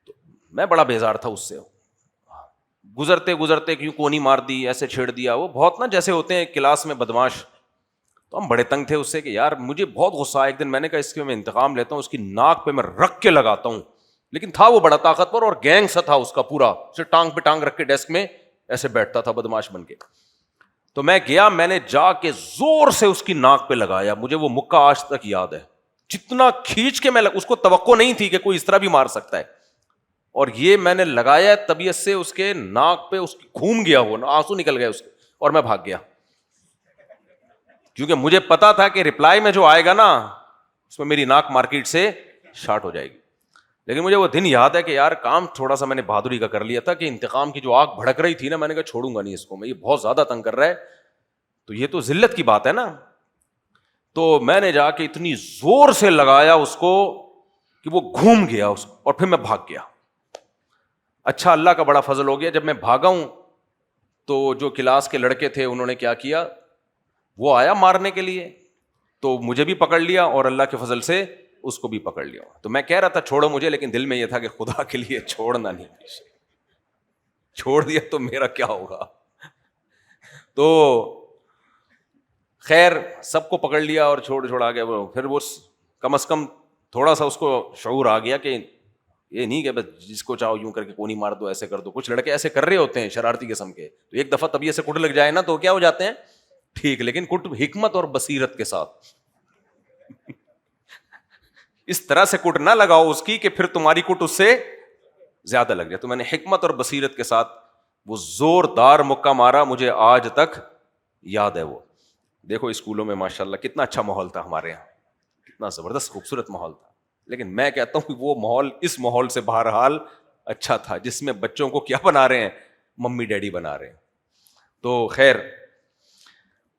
تو میں بڑا بیزار تھا اس سے. گزرتے گزرتے کیوں کونی مار دی, ایسے چھیڑ دیا. وہ بہت نا جیسے ہوتے ہیں کلاس میں بدماش, تو ہم بڑے تنگ تھے اس سے کہ یار مجھے بہت غصہ آیا. ایک دن میں نے کہا اس کے میں انتقام لیتا ہوں, اس کی ناک پہ میں رکھ کے لگاتا ہوں. لیکن تھا وہ بڑا طاقتور اور گینگ سا تھا اس کا پورا, اسے ٹانگ پہ ٹانگ رکھ کے ڈیسک میں ایسے بیٹھتا تھا بدماش بن کے. تو میں گیا, میں نے جا کے زور سے اس کی ناک پہ لگایا. مجھے وہ مکہ آج تک یاد ہے, جتنا کھینچ کے میں اس کو توقع نہیں تھی کہ کوئی اس طرح بھی مار سکتا ہے. اور یہ میں نے لگایا طبیعت سے اس کے ناک پہ, اس کی گھوم گیا, وہ آنسو نکل گئے اس کے, اور میں بھاگ گیا. کیونکہ مجھے پتا تھا کہ رپلائی میں جو آئے گا نا اس میں میری ناک مارکیٹ سے شارٹ ہو جائے گی. لیکن مجھے وہ دن یاد ہے کہ یار کام تھوڑا سا میں نے بہادری کا کر لیا تھا کہ انتقام کی جو آگ بھڑک رہی تھی نا, میں نے کہا چھوڑوں گا نہیں اس کو, میں یہ بہت زیادہ تنگ کر رہا ہے. تو یہ تو ذلت کی بات ہے نا. تو میں نے جا کے اتنی زور سے لگایا اس کو کہ وہ گھوم گیا اس کو, اور پھر میں بھاگ گیا. اچھا اللہ کا بڑا فضل ہو گیا, جب میں بھاگا ہوں تو جو کلاس کے لڑکے تھے انہوں نے کیا کیا, وہ آیا مارنے کے لیے, تو مجھے بھی پکڑ لیا اور اللہ کے فضل سے اس کو بھی پکڑ لیا. تو میں کہہ رہا تھا چھوڑو مجھے, لیکن دل میں یہ تھا کہ خدا کے لیے چھوڑنا نہیں, چھوڑ دیا تو میرا کیا ہوگا. تو خیر سب کو پکڑ لیا اور چھوڑا گیا. پھر وہ کم از کم تھوڑا سا اس کو شعور آ گیا کہ یہ نہیں کہ بس جس کو چاہو یوں کر کے کونی مار دو, ایسے کر دو. کچھ لڑکے ایسے کر رہے ہوتے ہیں شرارتی قسم کے, تو ایک دفعہ طبیعت سے کٹ لگ جائے نا تو کیا ہو جاتے ہیں ٹھیک, لیکن کٹ حکمت اور بصیرت کے ساتھ. اس طرح سے کٹ نہ لگاؤ اس کی کہ پھر تمہاری کٹ اس سے زیادہ لگ جائے. تو میں نے حکمت اور بصیرت کے ساتھ وہ زوردار مکہ مارا, مجھے آج تک یاد ہے. وہ دیکھو اسکولوں میں ماشاءاللہ کتنا اچھا ماحول تھا ہمارے یہاں, کتنا زبردست خوبصورت ماحول تھا. لیکن میں کہتا ہوں وہ ماحول اس ماحول سے بہرحال اچھا تھا جس میں بچوں کو کیا بنا رہے ہیں, ممی ڈیڈی بنا رہے ہیں. تو خیر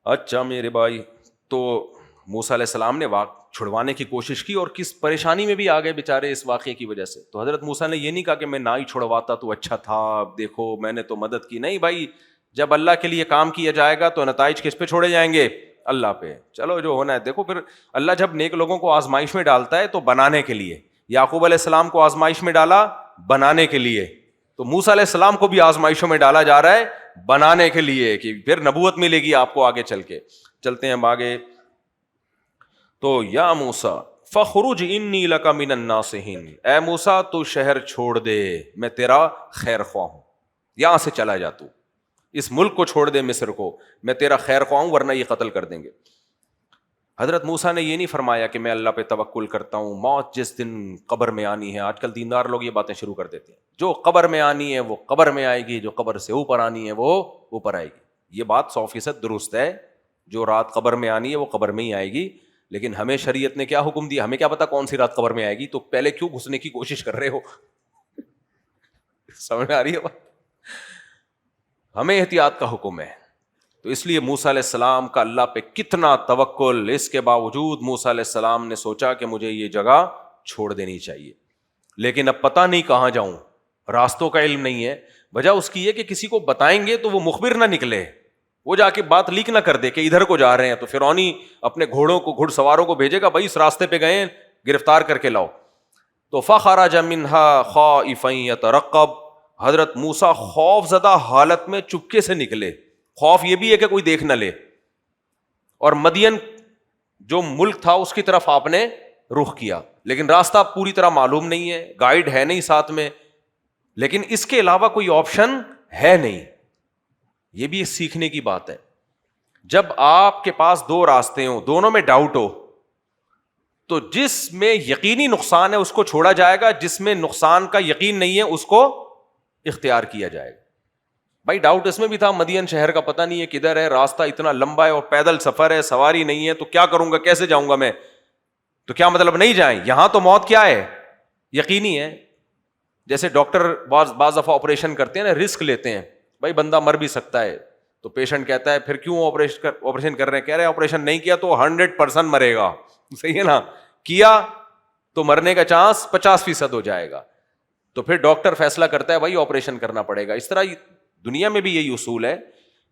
اچھا میرے بھائی, تو موسیٰ علیہ السلام نے چھڑوانے کی کوشش کی اور کس پریشانی میں بھی آ گئے بیچارے اس واقعے کی وجہ سے. تو حضرت موسیٰ نے یہ نہیں کہا کہ میں نہ ہی چھڑواتا تو اچھا تھا, دیکھو میں نے تو مدد کی. نہیں بھائی, جب اللہ کے لیے کام کیا جائے گا تو نتائج کس پہ چھوڑے جائیں گے, اللہ پہ. چلو جو ہونا ہے دیکھو. پھر اللہ جب نیک لوگوں کو آزمائش میں ڈالتا ہے تو بنانے کے لیے. یعقوب علیہ السلام کو آزمائش میں ڈالا بنانے کے لیے, تو موسیٰ علیہ السلام کو بھی آزمائشوں میں ڈالا جا رہا ہے بنانے کے لیے کہ پھر نبوت ملے گی آپ کو آگے چل کے. چلتے ہیں آگے. تو یا موسیٰ فخرج انی لک من الناصحین, اے موسیٰ تو شہر چھوڑ دے, میں تیرا خیر خواہ ہوں, یہاں سے چلا جا, تو اس ملک کو چھوڑ دے مصر کو, میں تیرا خیر خواہ ہوں ورنہ یہ قتل کر دیں گے. حضرت موسیٰ نے یہ نہیں فرمایا کہ میں اللہ پہ توکل کرتا ہوں, موت جس دن قبر میں آنی ہے. آج کل دیندار لوگ یہ باتیں شروع کر دیتے ہیں, جو قبر میں آنی ہے وہ قبر میں آئے گی, جو قبر سے اوپر آنی ہے وہ اوپر آئے گی. یہ بات 100% درست ہے, جو رات قبر میں آنی ہے وہ قبر میں ہی آئے گی. لیکن ہمیں شریعت نے کیا حکم دیا, ہمیں کیا پتا کون سی رات قبر میں آئے گی, تو پہلے کیوں گھسنے کی کوشش کر رہے ہو. سمجھ آ رہی ہے بات. ہمیں احتیاط کا حکم ہے. تو اس لیے موسیٰ علیہ السلام کا اللہ پہ کتنا توکل, اس کے باوجود موسیٰ علیہ السلام نے سوچا کہ مجھے یہ جگہ چھوڑ دینی چاہیے, لیکن اب پتہ نہیں کہاں جاؤں, راستوں کا علم نہیں ہے. وجہ اس کی ہے کہ کسی کو بتائیں گے تو وہ مخبر نہ نکلے, وہ جا کے بات لیک نہ کر دے کہ ادھر کو جا رہے ہیں, تو فرعونی اپنے گھوڑوں کو گھڑ سواروں کو بھیجے گا, بھائی اس راستے پہ گئے گرفتار کر کے لاؤ. تو فخرج منہا خائفا یترقب, حضرت موسیٰ خوف زدہ حالت میں چپکے سے نکلے. خوف یہ بھی ہے کہ کوئی دیکھ نہ لے, اور مدین جو ملک تھا اس کی طرف آپ نے رخ کیا, لیکن راستہ پوری طرح معلوم نہیں ہے, گائیڈ ہے نہیں ساتھ میں, لیکن اس کے علاوہ کوئی آپشن ہے نہیں. یہ بھی سیکھنے کی بات ہے. جب آپ کے پاس دو راستے ہوں, دونوں میں ڈاؤٹ ہو, تو جس میں یقینی نقصان ہے اس کو چھوڑا جائے گا, جس میں نقصان کا یقین نہیں ہے اس کو اختیار کیا جائے گا. بھائی ڈاؤٹ اس میں بھی تھا, مدین شہر کا پتہ نہیں ہے کدھر ہے, راستہ اتنا لمبا ہے اور پیدل سفر ہے, سواری نہیں ہے, تو کیا کروں گا, کیسے جاؤں گا میں, تو کیا مطلب نہیں جائیں. یہاں تو موت کیا ہے, یقینی ہے. جیسے ڈاکٹر بعض دفعہ آپریشن کرتے ہیں نا, رسک لیتے ہیں, بھائی بندہ مر بھی سکتا ہے, تو پیشنٹ کہتا ہے پھر کیوں آپریشن کر رہے ہیں, کہہ رہے ہیں آپریشن نہیں کیا تو 100% مرے گا, صحیح ہے نا, کیا تو مرنے کا چانس 50% ہو جائے گا. تو پھر ڈاکٹر فیصلہ کرتا ہے بھائی آپریشن کرنا پڑے گا. اس طرح دنیا میں بھی یہی اصول ہے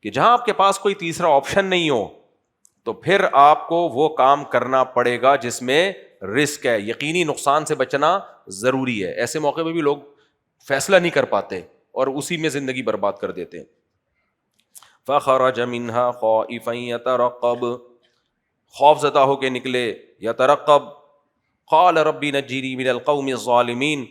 کہ جہاں آپ کے پاس کوئی تیسرا آپشن نہیں ہو تو پھر آپ کو وہ کام کرنا پڑے گا جس میں رسک ہے, یقینی نقصان سے بچنا ضروری ہے. ایسے موقع پہ بھی لوگ فیصلہ نہیں کر پاتے اور اسی میں زندگی برباد کر دیتے ہیں. فخرج منها خائفا يترقب, خوف زدہ ہو کے نکلے, یترقب, قال ربی نجنی من القوم الظالمین,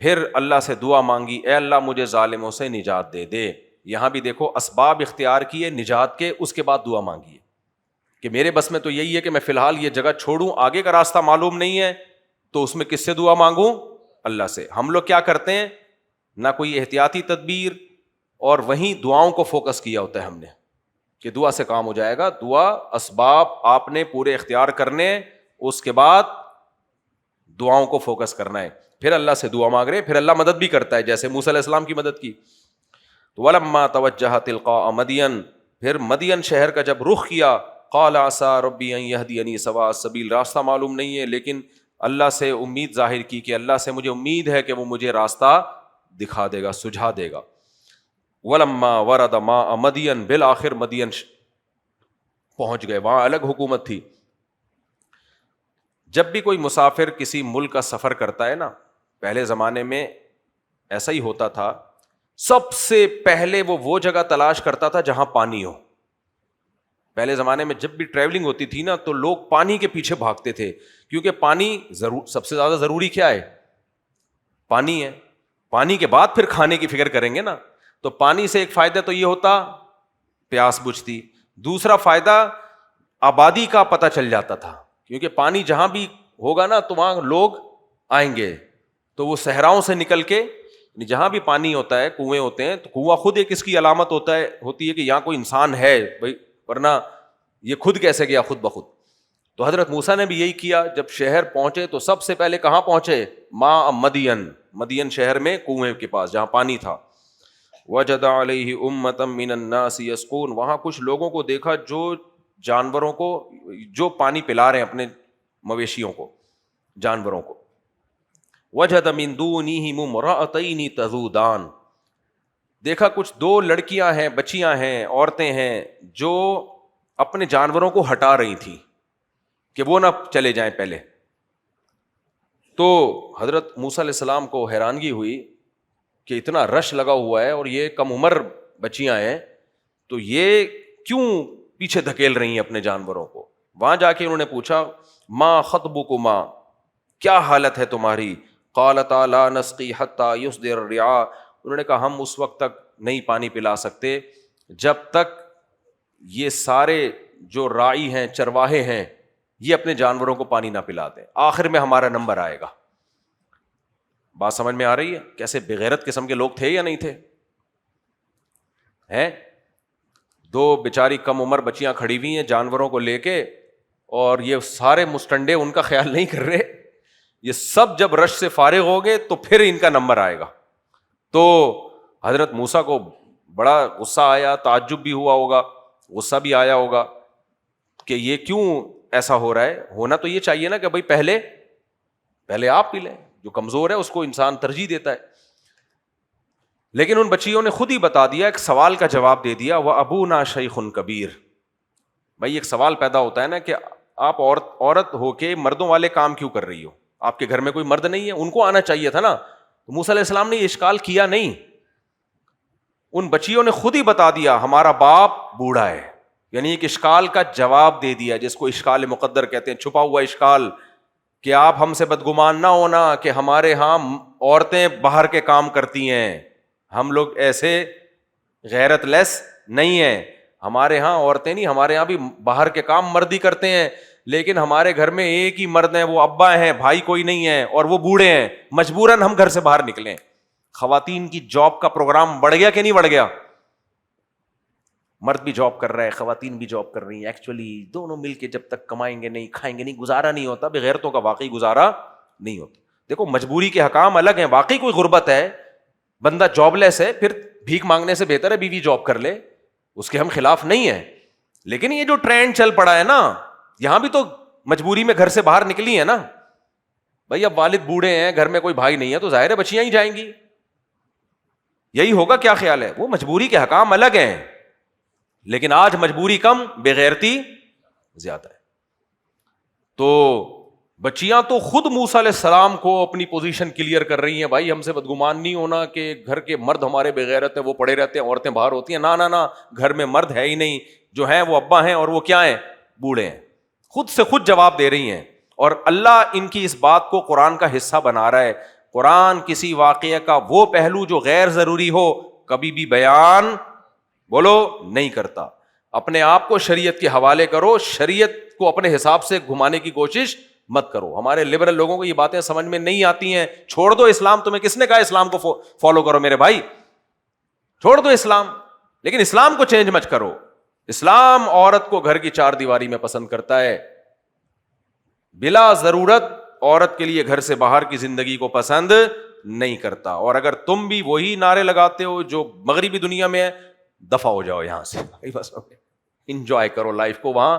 پھر اللہ سے دعا مانگی, اے اللہ مجھے ظالموں سے نجات دے دے. یہاں بھی دیکھو اسباب اختیار کیے نجات کے, اس کے بعد دعا مانگی کہ میرے بس میں تو یہی ہے کہ میں فی الحال یہ جگہ چھوڑوں, آگے کا راستہ معلوم نہیں ہے, تو اس میں کس سے دعا مانگوں؟ اللہ سے. ہم لوگ کیا کرتے ہیں, نہ کوئی احتیاطی تدبیر, اور وہیں دعاؤں کو فوکس کیا ہوتا ہے ہم نے کہ دعا سے کام ہو جائے گا. دعا اسباب آپ نے پورے اختیار کرنے, اس کے بعد دعاؤں کو فوکس کرنا ہے. پھر اللہ سے دعا مانگ رہے, پھر اللہ مدد بھی کرتا ہے, جیسے موسیٰ علیہ السلام کی مدد کی. تو وَلَمَّا تَوَجَّهَ تِلْقَاءَ مَدْيَنَ, پھر مدین شہر کا جب رخ کیا, قَالَ عَسَىٰ رَبِّي أَن يَهْدِيَنِي سَوَاءَ السَّبِيلِ, راستہ معلوم نہیں ہے لیکن اللہ سے امید ظاہر کی کہ اللہ سے مجھے امید ہے کہ وہ مجھے راستہ دکھا دے گا, سجھا دے گا. وَلَمَّا وَرَدَ مَاءَ مَدْيَنَ, بالآخر مدین پہنچ گئے, وہاں الگ حکومت تھی. جب بھی کوئی مسافر کسی ملک کا سفر کرتا ہے نا, پہلے زمانے میں ایسا ہی ہوتا تھا, سب سے پہلے وہ جگہ تلاش کرتا تھا جہاں پانی ہو. پہلے زمانے میں جب بھی ٹریولنگ ہوتی تھی نا, تو لوگ پانی کے پیچھے بھاگتے تھے, کیونکہ پانی سب سے زیادہ ضروری کیا ہے؟ پانی ہے. پانی کے بعد پھر کھانے کی فکر کریں گے نا. تو پانی سے ایک فائدہ تو یہ ہوتا, پیاس بجھتی. دوسرا فائدہ آبادی کا پتہ چل جاتا تھا, کیونکہ پانی جہاں بھی ہوگا نا تو وہاں لوگ آئیں گے. تو وہ صحراؤں سے نکل کے, جہاں بھی پانی ہوتا ہے, کنویں ہوتے ہیں, تو کنواں خود ایک اس کی علامت ہوتی ہے کہ یہاں کوئی انسان ہے بھائی, ورنہ یہ خود کیسے گیا خود بخود. تو حضرت موسیٰ نے بھی یہی کیا, جب شہر پہنچے تو سب سے پہلے کہاں پہنچے؟ ماء مدین, مدین شہر میں کنویں کے پاس جہاں پانی تھا. وجد علیہ امۃ من الناس یسقون, وہاں کچھ لوگوں کو دیکھا جو جانوروں کو, جو پانی پلا رہے ہیں اپنے مویشیوں کو, جانوروں کو. وجد من دونہم امرأتین تذودان, دیکھا کچھ دو لڑکیاں ہیں, بچیاں ہیں, عورتیں ہیں جو اپنے جانوروں کو ہٹا رہی تھیں کہ وہ نہ چلے جائیں پہلے. تو حضرت موسیٰ علیہ السلام کو حیرانگی ہوئی کہ اتنا رش لگا ہوا ہے اور یہ کم عمر بچیاں ہیں, تو یہ کیوں پیچھے دھکیل رہی ہیں اپنے جانوروں کو. وہاں جا کے انہوں نے پوچھا, ما خطبکما, کیا حالت ہے تمہاری؟ قالتا لا نسقی حتی یصدر الرعاء, انہوں نے کہا ہم اس وقت تک نہیں پانی پلا سکتے جب تک یہ سارے جو راعی ہیں, چرواہے ہیں, یہ اپنے جانوروں کو پانی نہ پلا دیں, آخر میں ہمارا نمبر آئے گا. بات سمجھ میں آ رہی ہے کیسے بغیرت قسم کے لوگ تھے یا نہیں تھے؟ ہیں دو بیچاری کم عمر بچیاں کھڑی ہوئی ہیں جانوروں کو لے کے, اور یہ سارے مستنڈے ان کا خیال نہیں کر رہے. یہ سب جب رش سے فارغ ہو گئے تو پھر ان کا نمبر آئے گا. تو حضرت موسیٰ کو بڑا غصہ آیا, تعجب بھی ہوا ہوگا, غصہ بھی آیا ہوگا کہ یہ کیوں ایسا ہو رہا ہے. ہونا تو یہ چاہیے نا کہ بھائی پہلے آپ پی لیں, جو کمزور ہے اس کو انسان ترجیح دیتا ہے. لیکن ان بچیوں نے خود ہی بتا دیا, ایک سوال کا جواب دے دیا, وَأَبُونَا شَيْخٌ کبیر. بھائی ایک سوال پیدا ہوتا ہے نا کہ آپ عورت ہو کے مردوں والے کام کیوں کر رہی ہو؟ آپ کے گھر میں کوئی مرد نہیں ہے؟ ان کو آنا چاہیے تھا نا. تو موسیٰ علیہ السلام نے یہ اشکال کیا نہیں, ان بچیوں نے خود ہی بتا دیا ہمارا باپ بوڑھا ہے. یعنی ایک اشکال کا جواب دے دیا, جس کو اشکال مقدر کہتے ہیں, چھپا ہوا اشکال, کہ آپ ہم سے بدگمان نہ ہونا کہ ہمارے ہاں عورتیں باہر کے کام کرتی ہیں, ہم لوگ ایسے غیرت لیس نہیں ہیں. ہمارے ہاں عورتیں نہیں, ہمارے ہاں بھی باہر کے کام مرد ہی کرتے ہیں, لیکن ہمارے گھر میں ایک ہی مرد ہیں, وہ ابا ہیں, بھائی کوئی نہیں ہے, اور وہ بوڑھے ہیں, مجبوراً ہم گھر سے باہر نکلیں. خواتین کی جاب کا پروگرام بڑھ گیا کہ نہیں بڑھ گیا؟ مرد بھی جاب کر رہا ہے, خواتین بھی جاب کر رہی ہیں. ایکچولی دونوں مل کے جب تک کمائیں گے نہیں, کھائیں گے نہیں, گزارا نہیں ہوتا. بغیرتوں کا واقعی گزارا نہیں ہوتا. دیکھو مجبوری کے حکام الگ ہیں, واقعی کوئی غربت ہے, بندہ جاب لیس ہے, پھر بھیک مانگنے سے بہتر ہے بیوی جاب کر لے, اس کے ہم خلاف نہیں ہیں. لیکن یہ جو ٹرینڈ چل پڑا ہے نا, یہاں بھی تو مجبوری میں گھر سے باہر نکلی ہے نا. بھائی اب والد بوڑھے ہیں, گھر میں کوئی بھائی نہیں ہے, تو ظاہر ہے بچیاں ہی جائیں گی. یہی ہوگا, کیا خیال ہے؟ وہ مجبوری کے حکام الگ ہیں, لیکن آج مجبوری کم, بغیرتی زیادہ ہے. تو بچیاں تو خود موسیٰ علیہ السلام کو اپنی پوزیشن کلیئر کر رہی ہیں, بھائی ہم سے بدگمان نہیں ہونا کہ گھر کے مرد ہمارے بغیرت ہیں, وہ پڑے رہتے ہیں, عورتیں باہر ہوتی ہیں. نہ, گھر میں مرد ہے ہی نہیں, جو ہیں وہ ابا ہیں اور وہ کیا ہیں, بوڑھے ہیں. خود سے خود جواب دے رہی ہیں. اور اللہ ان کی اس بات کو قرآن کا حصہ بنا رہا ہے. قرآن کسی واقعے کا وہ پہلو جو غیر ضروری ہو کبھی بھی بیان بولو نہیں کرتا. اپنے آپ کو شریعت کے حوالے کرو, شریعت کو اپنے حساب سے گھمانے کی کوشش مت کرو. ہمارے لبرل لوگوں کو یہ باتیں سمجھ میں نہیں آتی ہیں. چھوڑ دو اسلام, تمہیں کس نے کہا اسلام کو فالو کرو میرے بھائی, چھوڑ دو اسلام, لیکن اسلام کو چینج مت کرو. اسلام عورت کو گھر کی چار دیواری میں پسند کرتا ہے, بلا ضرورت عورت کے لیے گھر سے باہر کی زندگی کو پسند نہیں کرتا. اور اگر تم بھی وہی نعرے لگاتے ہو جو مغربی دنیا میں ہے, دفع ہو جاؤ یہاں سے, بس انجوائے کرو لائف کو. وہاں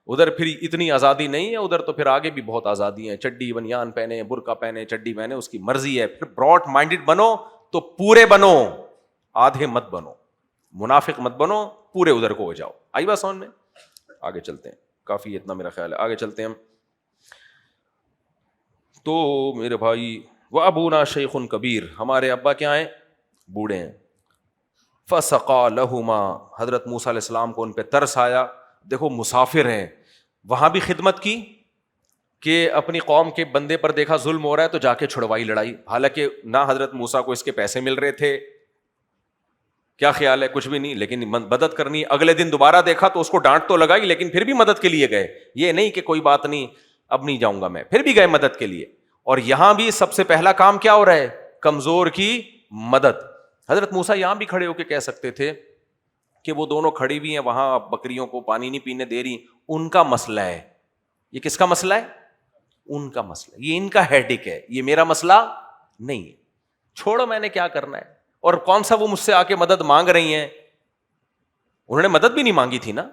ادھر پھر اتنی آزادی نہیں ہے, ادھر تو پھر آگے بھی بہت آزادی ہے. چڈی بنیان پہنے, برقع پہنے, چڈی پہنے, اس کی مرضی ہے. پھر براڈ مائنڈیڈ بنو تو پورے بنو, آدھے مت بنو, منافق مت بنو, پورے ادھر کو ہو جاؤ. آئی بات سمجھ میں؟ آگے چلتے ہیں, کافی اتنا میرا خیال ہے, آگے چلتے ہیں ہم. تو میرے بھائی وہ ابونا شیخ کبیر, ہمارے ابا کیا ہیں, بوڑھے ہیں. فسقا لہما, حضرت موسیٰ علیہ السلام کو ان پہ ترس آیا. دیکھو مسافر ہیں, وہاں بھی خدمت کی کہ اپنی قوم کے بندے پر دیکھا ظلم ہو رہا ہے تو جا کے چھڑوائی لڑائی. حالانکہ نہ حضرت موسیٰ کو اس کے پیسے مل رہے تھے, کیا خیال ہے, کچھ بھی نہیں, لیکن مدد کرنی. اگلے دن دوبارہ دیکھا تو اس کو ڈانٹ تو لگائی, لیکن پھر بھی مدد کے لیے گئے. یہ نہیں کہ کوئی بات نہیں اب نہیں جاؤں گا میں, پھر بھی گئے مدد کے لیے. اور یہاں بھی سب سے پہلا کام کیا ہو رہا ہے, کمزور کی مدد. حضرت موسیٰ یہاں بھی کھڑے ہو کے کہہ سکتے تھے کہ وہ دونوں کھڑی بھی ہیں وہاں, بکریوں کو پانی نہیں پینے دے رہی, ان کا مسئلہ ہے. یہ کس کا مسئلہ ہے, ان کا مسئلہ, یہ ان کا ہیڈک ہے, یہ میرا مسئلہ نہیں ہے, چھوڑو میں نے کیا کرنا ہے. اور کون سا وہ مجھ سے آ کے مدد مانگ رہی ہیں, انہوں نے مدد بھی نہیں مانگی تھی نا.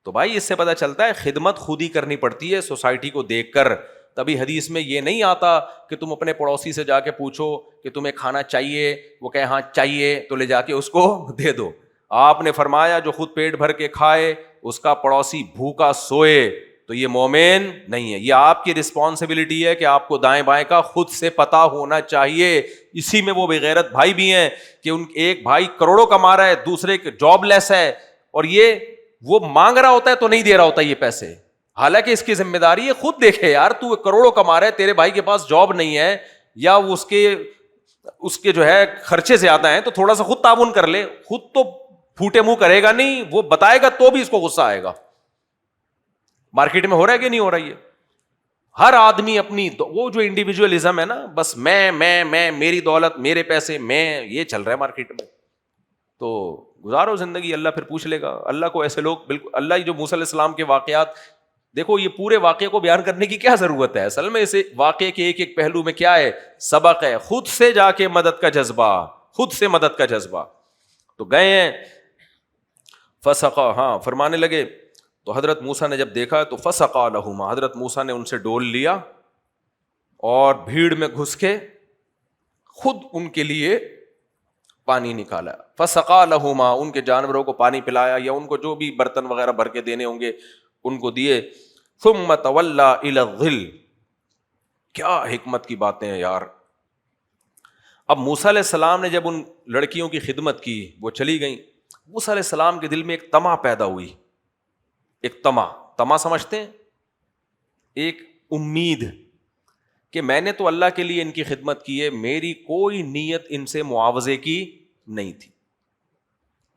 تو بھائی اس سے پتہ چلتا ہے خدمت خود ہی کرنی پڑتی ہے سوسائٹی کو دیکھ کر. تبھی حدیث میں یہ نہیں آتا کہ تم اپنے پڑوسی سے جا کے پوچھو کہ تمہیں کھانا چاہیے, وہ کہے ہاں چاہیے, تو لے جا کے اس کو دے دو. آپ نے فرمایا جو خود پیٹ بھر کے کھائے اس کا پڑوسی بھوکا سوئے تو یہ مومن نہیں ہے. یہ آپ کی رسپانسبلٹی ہے کہ آپ کو دائیں بائیں کا خود سے پتا ہونا چاہیے. اسی میں وہ بغیرت بھائی بھی ہیں کہ ان ایک بھائی کروڑوں کما رہا ہے, دوسرے جاب لیس ہے, اور یہ وہ مانگ رہا ہوتا ہے تو نہیں دے رہا ہوتا یہ پیسے. حالانکہ اس کی ذمہ داری ہے خود دیکھے یار, تو کروڑوں کما رہا ہے, تیرے بھائی کے پاس جاب نہیں ہے, یا اس کے جو ہے خرچے زیادہ ہیں, تو تھوڑا سا خود تعاون کر لے. خود تو پھوٹے منہ کرے گا نہیں, وہ بتائے گا تو بھی اس کو غصہ آئے گا. مارکیٹ میں ہو رہا ہے کہ نہیں ہو رہا ہے؟ ہر آدمی اپنی وہ جو انڈیویجولزم ہے نا, بس میں میری دولت میرے پیسے میں, یہ چل رہا ہے مارکیٹ میں. تو گزارو زندگی, اللہ پھر پوچھ لے گا. اللہ کو ایسے لوگ بالکل, اللہ جو موسیٰ علیہ السلام کے واقعات دیکھو, یہ پورے واقعے کو بیان کرنے کی کیا ضرورت ہے, اصل میں اسے واقعے کے ایک ایک پہلو میں کیا ہے, سبق ہے. خود سے جا کے مدد کا جذبہ, خود سے مدد کا جذبہ. تو گئے ہیں فسقا, ہاں فرمانے لگے. تو حضرت موسیٰ نے جب دیکھا تو فسقا لہما, حضرت موسیٰ نے ان سے ڈول لیا اور بھیڑ میں گھس کے خود ان کے لیے پانی نکالا. فسقا لہما, ان کے جانوروں کو پانی پلایا, یا ان کو جو بھی برتن وغیرہ بھر کے دینے ہوں گے ان کو دیے. ثم تولی الی الظل, کیا حکمت کی باتیں ہیں یار. اب موسیٰ علیہ السلام نے جب ان لڑکیوں کی خدمت کی, وہ چلی گئیں, موسیٰ علیہ السلام کے دل میں ایک طمع پیدا ہوئی. ایک طمع سمجھتے ہیں, ایک امید کہ میں نے تو اللہ کے لیے ان کی خدمت کی ہے, میری کوئی نیت ان سے معاوضے کی نہیں تھی,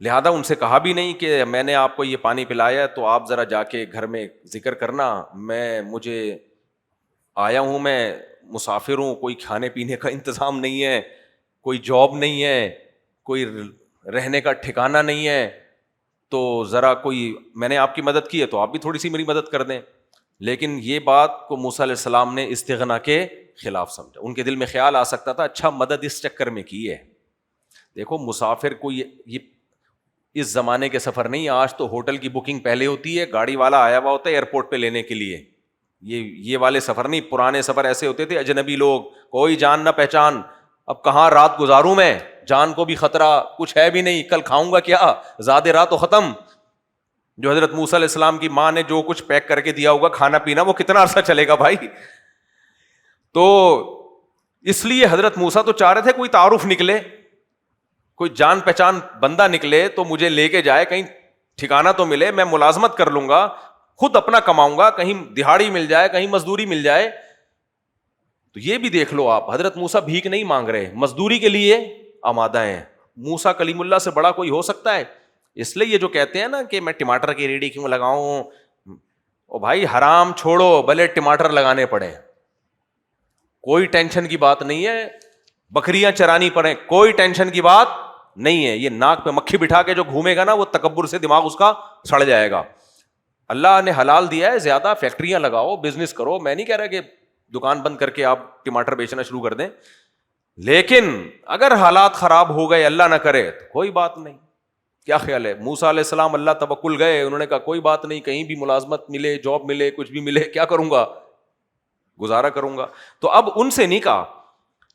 لہذا ان سے کہا بھی نہیں کہ میں نے آپ کو یہ پانی پلایا تو آپ ذرا جا کے گھر میں ذکر کرنا, مجھے آیا ہوں, میں مسافر ہوں, کوئی کھانے پینے کا انتظام نہیں ہے, کوئی جاب نہیں ہے, کوئی رہنے کا ٹھکانہ نہیں ہے, تو ذرا کوئی میں نے آپ کی مدد کی ہے تو آپ بھی تھوڑی سی میری مدد کر دیں. لیکن یہ بات کو موسیٰ علیہ السلام نے استغنا کے خلاف سمجھا. ان کے دل میں خیال آ سکتا تھا اچھا مدد اس چکر میں کی ہے. دیکھو مسافر کو یہ اس زمانے کے سفر نہیں, آج تو ہوٹل کی بکنگ پہلے ہوتی ہے, گاڑی والا آیا ہوا ہوتا ہے ایئرپورٹ پہ لینے کے لیے. یہ والے سفر نہیں, پرانے سفر ایسے ہوتے تھے اجنبی لوگ, کوئی جان نہ پہچان, اب کہاں رات گزاروں میں, جان کو بھی خطرہ, کچھ ہے بھی نہیں, کل کھاؤں گا کیا, زیادہ رات تو ختم. جو حضرت موسیٰ علیہ السلام کی ماں نے جو کچھ پیک کر کے دیا ہوگا کھانا پینا, وہ کتنا عرصہ چلے گا بھائی. تو اس لیے حضرت موسیٰ تو چاہ رہے تھے کوئی تعارف نکلے, کوئی جان پہچان بندہ نکلے تو مجھے لے کے جائے, کہیں ٹھکانہ تو ملے, میں ملازمت کر لوں گا, خود اپنا کماؤں گا, کہیں دہاڑی مل جائے, کہیں مزدوری مل جائے. تو یہ بھی دیکھ لو آپ, حضرت موسیٰ بھیک نہیں مانگ رہے, مزدوری کے لیے آمادہ ہیں. موسیٰ کلیم اللہ سے بڑا کوئی ہو سکتا ہے؟ اس لیے یہ جو کہتے ہیں نا کہ میں ٹماٹر کی ریڑھی کیوں لگاؤں, او بھائی حرام چھوڑو, بھلے ٹماٹر لگانے پڑے, کوئی ٹینشن کی بات نہیں ہے. بکریاں چرانی پڑیں, کوئی ٹینشن کی بات نہیں ہے. یہ ناک پہ مکھی بٹھا کے جو گھومے گا نا, وہ تکبر سے دماغ اس کا سڑ جائے گا. اللہ نے حلال دیا ہے, زیادہ فیکٹریاں لگاؤ, بزنس کرو. میں نہیں کہہ رہا کہ دکان بند کر کے آپ ٹماٹر بیچنا شروع کر دیں, لیکن اگر حالات خراب ہو گئے, اللہ نہ کرے, تو کوئی بات نہیں. کیا خیال ہے؟ موسیٰ علیہ السلام اللہ توکل گئے, انہوں نے کہا کوئی بات نہیں, کہیں بھی ملازمت ملے, جاب ملے, کچھ بھی ملے, کیا کروں گا, گزارا کروں گا. تو اب ان سے نہیں کہا,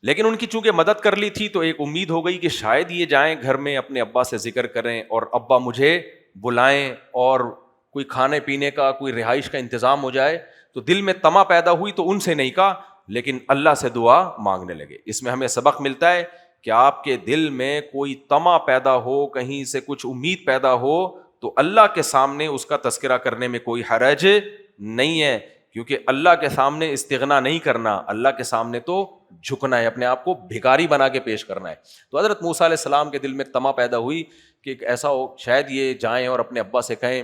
لیکن ان کی چونکہ مدد کر لی تھی تو ایک امید ہو گئی کہ شاید یہ جائیں گھر میں اپنے ابا سے ذکر کریں اور ابا مجھے بلائیں اور کوئی کھانے پینے کا, کوئی رہائش کا انتظام ہو جائے. تو دل میں طمع پیدا ہوئی تو ان سے نہیں کہا, لیکن اللہ سے دعا مانگنے لگے. اس میں ہمیں سبق ملتا ہے کہ آپ کے دل میں کوئی طمع پیدا ہو, کہیں سے کچھ امید پیدا ہو, تو اللہ کے سامنے اس کا تذکرہ کرنے میں کوئی حرج نہیں ہے, کیونکہ اللہ کے سامنے استغنا نہیں کرنا, اللہ کے سامنے تو جھکنا ہے, اپنے آپ کو بھکاری بنا کے پیش کرنا ہے. تو حضرت موسیٰ علیہ السلام کے دل میں طمع پیدا ہوئی کہ ایسا ہو شاید یہ جائیں اور اپنے ابا سے کہیں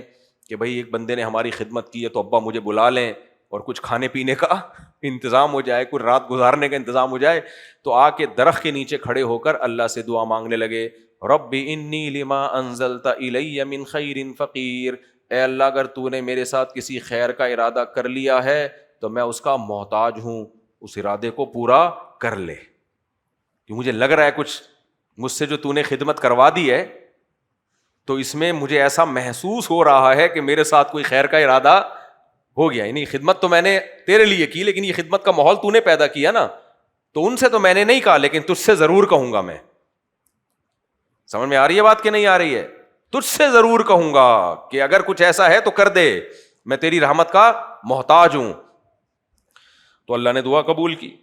کہ بھائی ایک بندے نے ہماری خدمت کی ہے تو ابا مجھے بلا لیں اور کچھ کھانے پینے کا انتظام ہو جائے, کوئی رات گزارنے کا انتظام ہو جائے. تو آ کے درخت کے نیچے کھڑے ہو کر اللہ سے دعا مانگنے لگے, رب انی لما انزلت الی من خیر فقیر, اے اللہ اگر تو نے میرے ساتھ کسی خیر کا ارادہ کر لیا ہے تو میں اس کا محتاج ہوں, اس ارادے کو پورا کر لے. کہ مجھے لگ رہا ہے کچھ مجھ سے جو تو نے خدمت کروا دی ہے تو اس میں مجھے ایسا محسوس ہو رہا ہے کہ میرے ساتھ کوئی خیر کا ارادہ ہو گیا. یعنی خدمت تو میں نے تیرے لیے کی, لیکن یہ خدمت کا ماحول تو نے پیدا کیا نا, تو ان سے تو میں نے نہیں کہا, لیکن تجھ سے ضرور کہوں گا میں. سمجھ میں آ رہی ہے بات کہ نہیں آ رہی ہے؟ تجھ سے ضرور کہوں گا کہ اگر کچھ ایسا ہے تو کر دے, میں تیری رحمت کا محتاج ہوں. تو اللہ نے دعا قبول کی.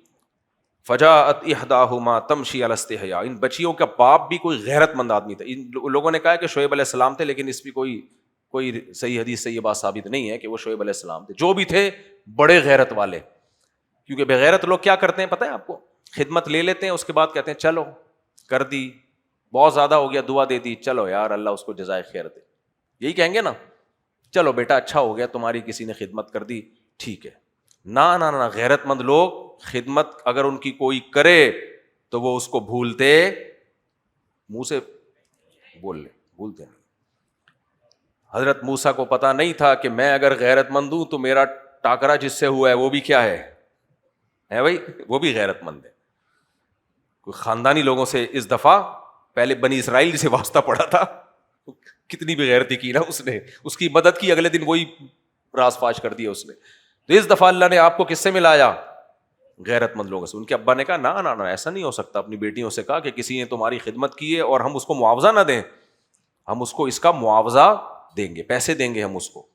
فجاءت احداہما تمشی علی استحیاء, ان بچیوں کا باپ بھی کوئی غیرت مند آدمی تھا. ان لوگوں نے کہا کہ شعیب علیہ السلام تھے, لیکن اس بھی کوئی صحیح حدیث سے یہ بات ثابت نہیں ہے کہ وہ شعیب علیہ السلام تھے. جو بھی تھے بڑے غیرت والے, کیونکہ بغیرت لوگ کیا کرتے ہیں پتہ ہے آپ کو, خدمت لے لیتے ہیں, اس کے بعد کہتے ہیں چلو کر دی, بہت زیادہ ہو گیا, دعا دے دی, چلو یار اللہ اس کو جزائے خیر دے, یہی کہیں گے نا, چلو بیٹا اچھا ہو گیا تمہاری کسی نے خدمت کر دی, ٹھیک ہے. نہ نہ نہ, غیرت مند لوگ خدمت اگر ان کی کوئی کرے تو وہ اس کو بھولتے, منہ سے بھولتے نہیں. حضرت موسیٰ کو پتا نہیں تھا کہ میں اگر غیرت مند ہوں تو میرا ٹاکرا جس سے ہوا ہے وہ بھی کیا ہے بھائی, وہ بھی غیرت مند ہے. کوئی خاندانی لوگوں سے اس دفعہ, پہلے بنی اسرائیل سے واسطہ پڑا تھا, کتنی بھی غیرتی کی نا اس نے, اس کی مدد کی, اگلے دن وہی راز فاش کر دیا اس نے. تو اس دفعہ اللہ نے آپ کو کس سے ملایا؟ غیرت مند لوگوں سے. ان کے ابا نے کہا نہ ایسا نہیں ہو سکتا. اپنی بیٹیوں سے کہا کہ کسی نے تمہاری خدمت کی ہے اور ہم اس کو معاوضہ نہ دیں, ہم اس کو اس کا معاوضہ دیں گے, پیسے دیں گے ہم اس کو.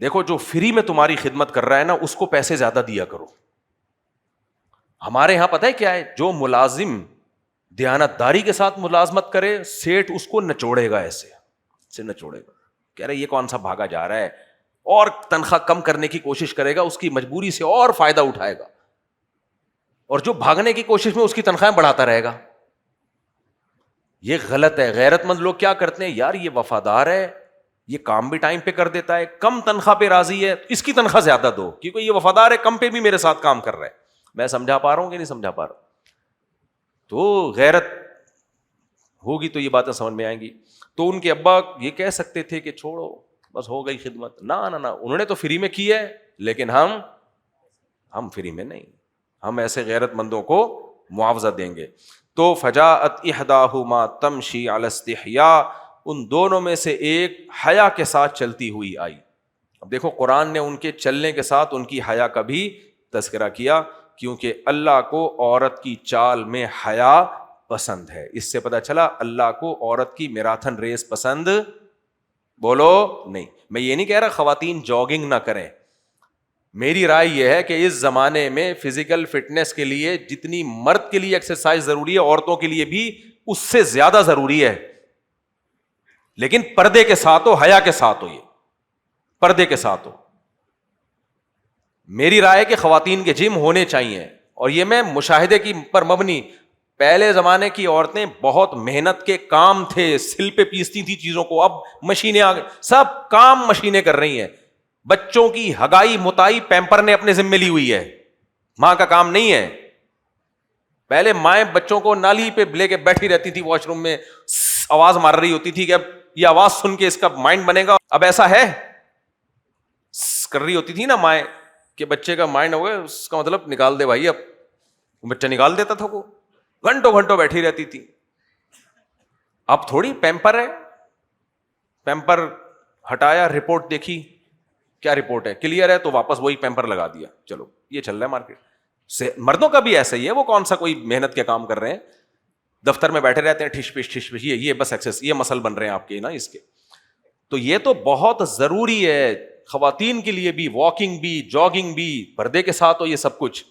دیکھو جو فری میں تمہاری خدمت کر رہا ہے نا, اس کو پیسے زیادہ دیا کرو. ہمارے یہاں پتہ ہے کیا ہے, جو ملازم دیانت داری کے ساتھ ملازمت کرے, سیٹ اس کو نچوڑے گا, ایسے سے نچوڑے گا, کہہ رہے یہ کون سا بھاگا جا رہا ہے, اور تنخواہ کم کرنے کی کوشش کرے گا, اس کی مجبوری سے اور فائدہ اٹھائے گا, اور جو بھاگنے کی کوشش میں اس کی تنخواہیں بڑھاتا رہے گا. یہ غلط ہے. غیرت مند لوگ کیا کرتے ہیں, یار یہ وفادار ہے, یہ کام بھی ٹائم پہ کر دیتا ہے, کم تنخواہ پہ راضی ہے, اس کی تنخواہ زیادہ دو, کیونکہ یہ وفادار ہے, کم پہ بھی میرے ساتھ کام کر رہا ہے. میں سمجھا پا رہا ہوں کہ نہیں سمجھا پا رہا ہوں؟ تو غیرت ہوگی تو یہ باتیں سمجھ میں آئیں گی. تو ان کے ابا یہ کہہ سکتے تھے کہ چھوڑو بس ہو گئی خدمت. نہ انہوں نے تو فری میں کی ہے, لیکن ہم فری میں نہیں, ہم ایسے غیرت مندوں کو معاوضہ دیں گے. تو فجاءت احداہما تمشی علی استحیاء, ان دونوں میں سے ایک حیا کے ساتھ چلتی ہوئی آئی. اب دیکھو قرآن نے ان کے چلنے کے ساتھ ان کی حیا کا بھی تذکرہ کیا, کیونکہ اللہ کو عورت کی چال میں حیا پسند ہے. اس سے پتہ چلا اللہ کو عورت کی میراتھن ریس پسند بولو نہیں. میں یہ نہیں کہہ رہا خواتین جاگنگ نہ کریں, میری رائے یہ ہے کہ اس زمانے میں فزیکل فٹنس کے لیے جتنی مرد کے لیے ایکسرسائز ضروری ہے عورتوں کے لیے بھی اس سے زیادہ ضروری ہے, لیکن پردے کے ساتھ ہو, حیا کے ساتھ ہو, یہ پردے کے ساتھ ہو. میری رائے کہ خواتین کے جم ہونے چاہیے, اور یہ میں مشاہدے کی پر مبنی. پہلے زمانے کی عورتیں بہت محنت کے کام تھے, سل پہ پیستی تھی چیزوں کو, اب مشینیں آ گئی, سب کام مشینیں کر رہی ہیں. بچوں کی ہگائی متائی پیمپر نے اپنے ذمہ لی ہوئی ہے, ماں کا کام نہیں ہے. پہلے مائیں بچوں کو نالی پہ لے کے بیٹھی رہتی تھی واش روم میں, آواز مار رہی ہوتی تھی کہ اب یہ آواز سن کے اس کا مائنڈ بنے گا. اب ایسا ہے, کر رہی ہوتی تھی نا مائیں کہ بچے کا مائنڈ ہو گیا, اس کا مطلب نکال دے بھائی. اب بچہ نکال دیتا تھا, وہ گھنٹوں گھنٹوں بیٹھی رہتی تھی. اب تھوڑی پیمپر ہے, پیمپر ہٹایا, رپورٹ دیکھی, کیا رپورٹ ہے, کلیئر ہے تو واپس وہی پیمپر لگا دیا, چلو یہ چل رہا ہے مارکیٹ سے. مردوں کا بھی ایسا ہی ہے, وہ کون سا کوئی محنت کے کام کر رہے ہیں, دفتر میں بیٹھے رہتے ہیں, ٹھش پش یہ بس ایکسس, یہ مسل بن رہے ہیں آپ کے نا اس کے. تو یہ تو بہت ضروری ہے خواتین کے لیے بھی, واکنگ بھی, جاگنگ بھی, پردے کے ساتھ ہو یہ سب کچھ.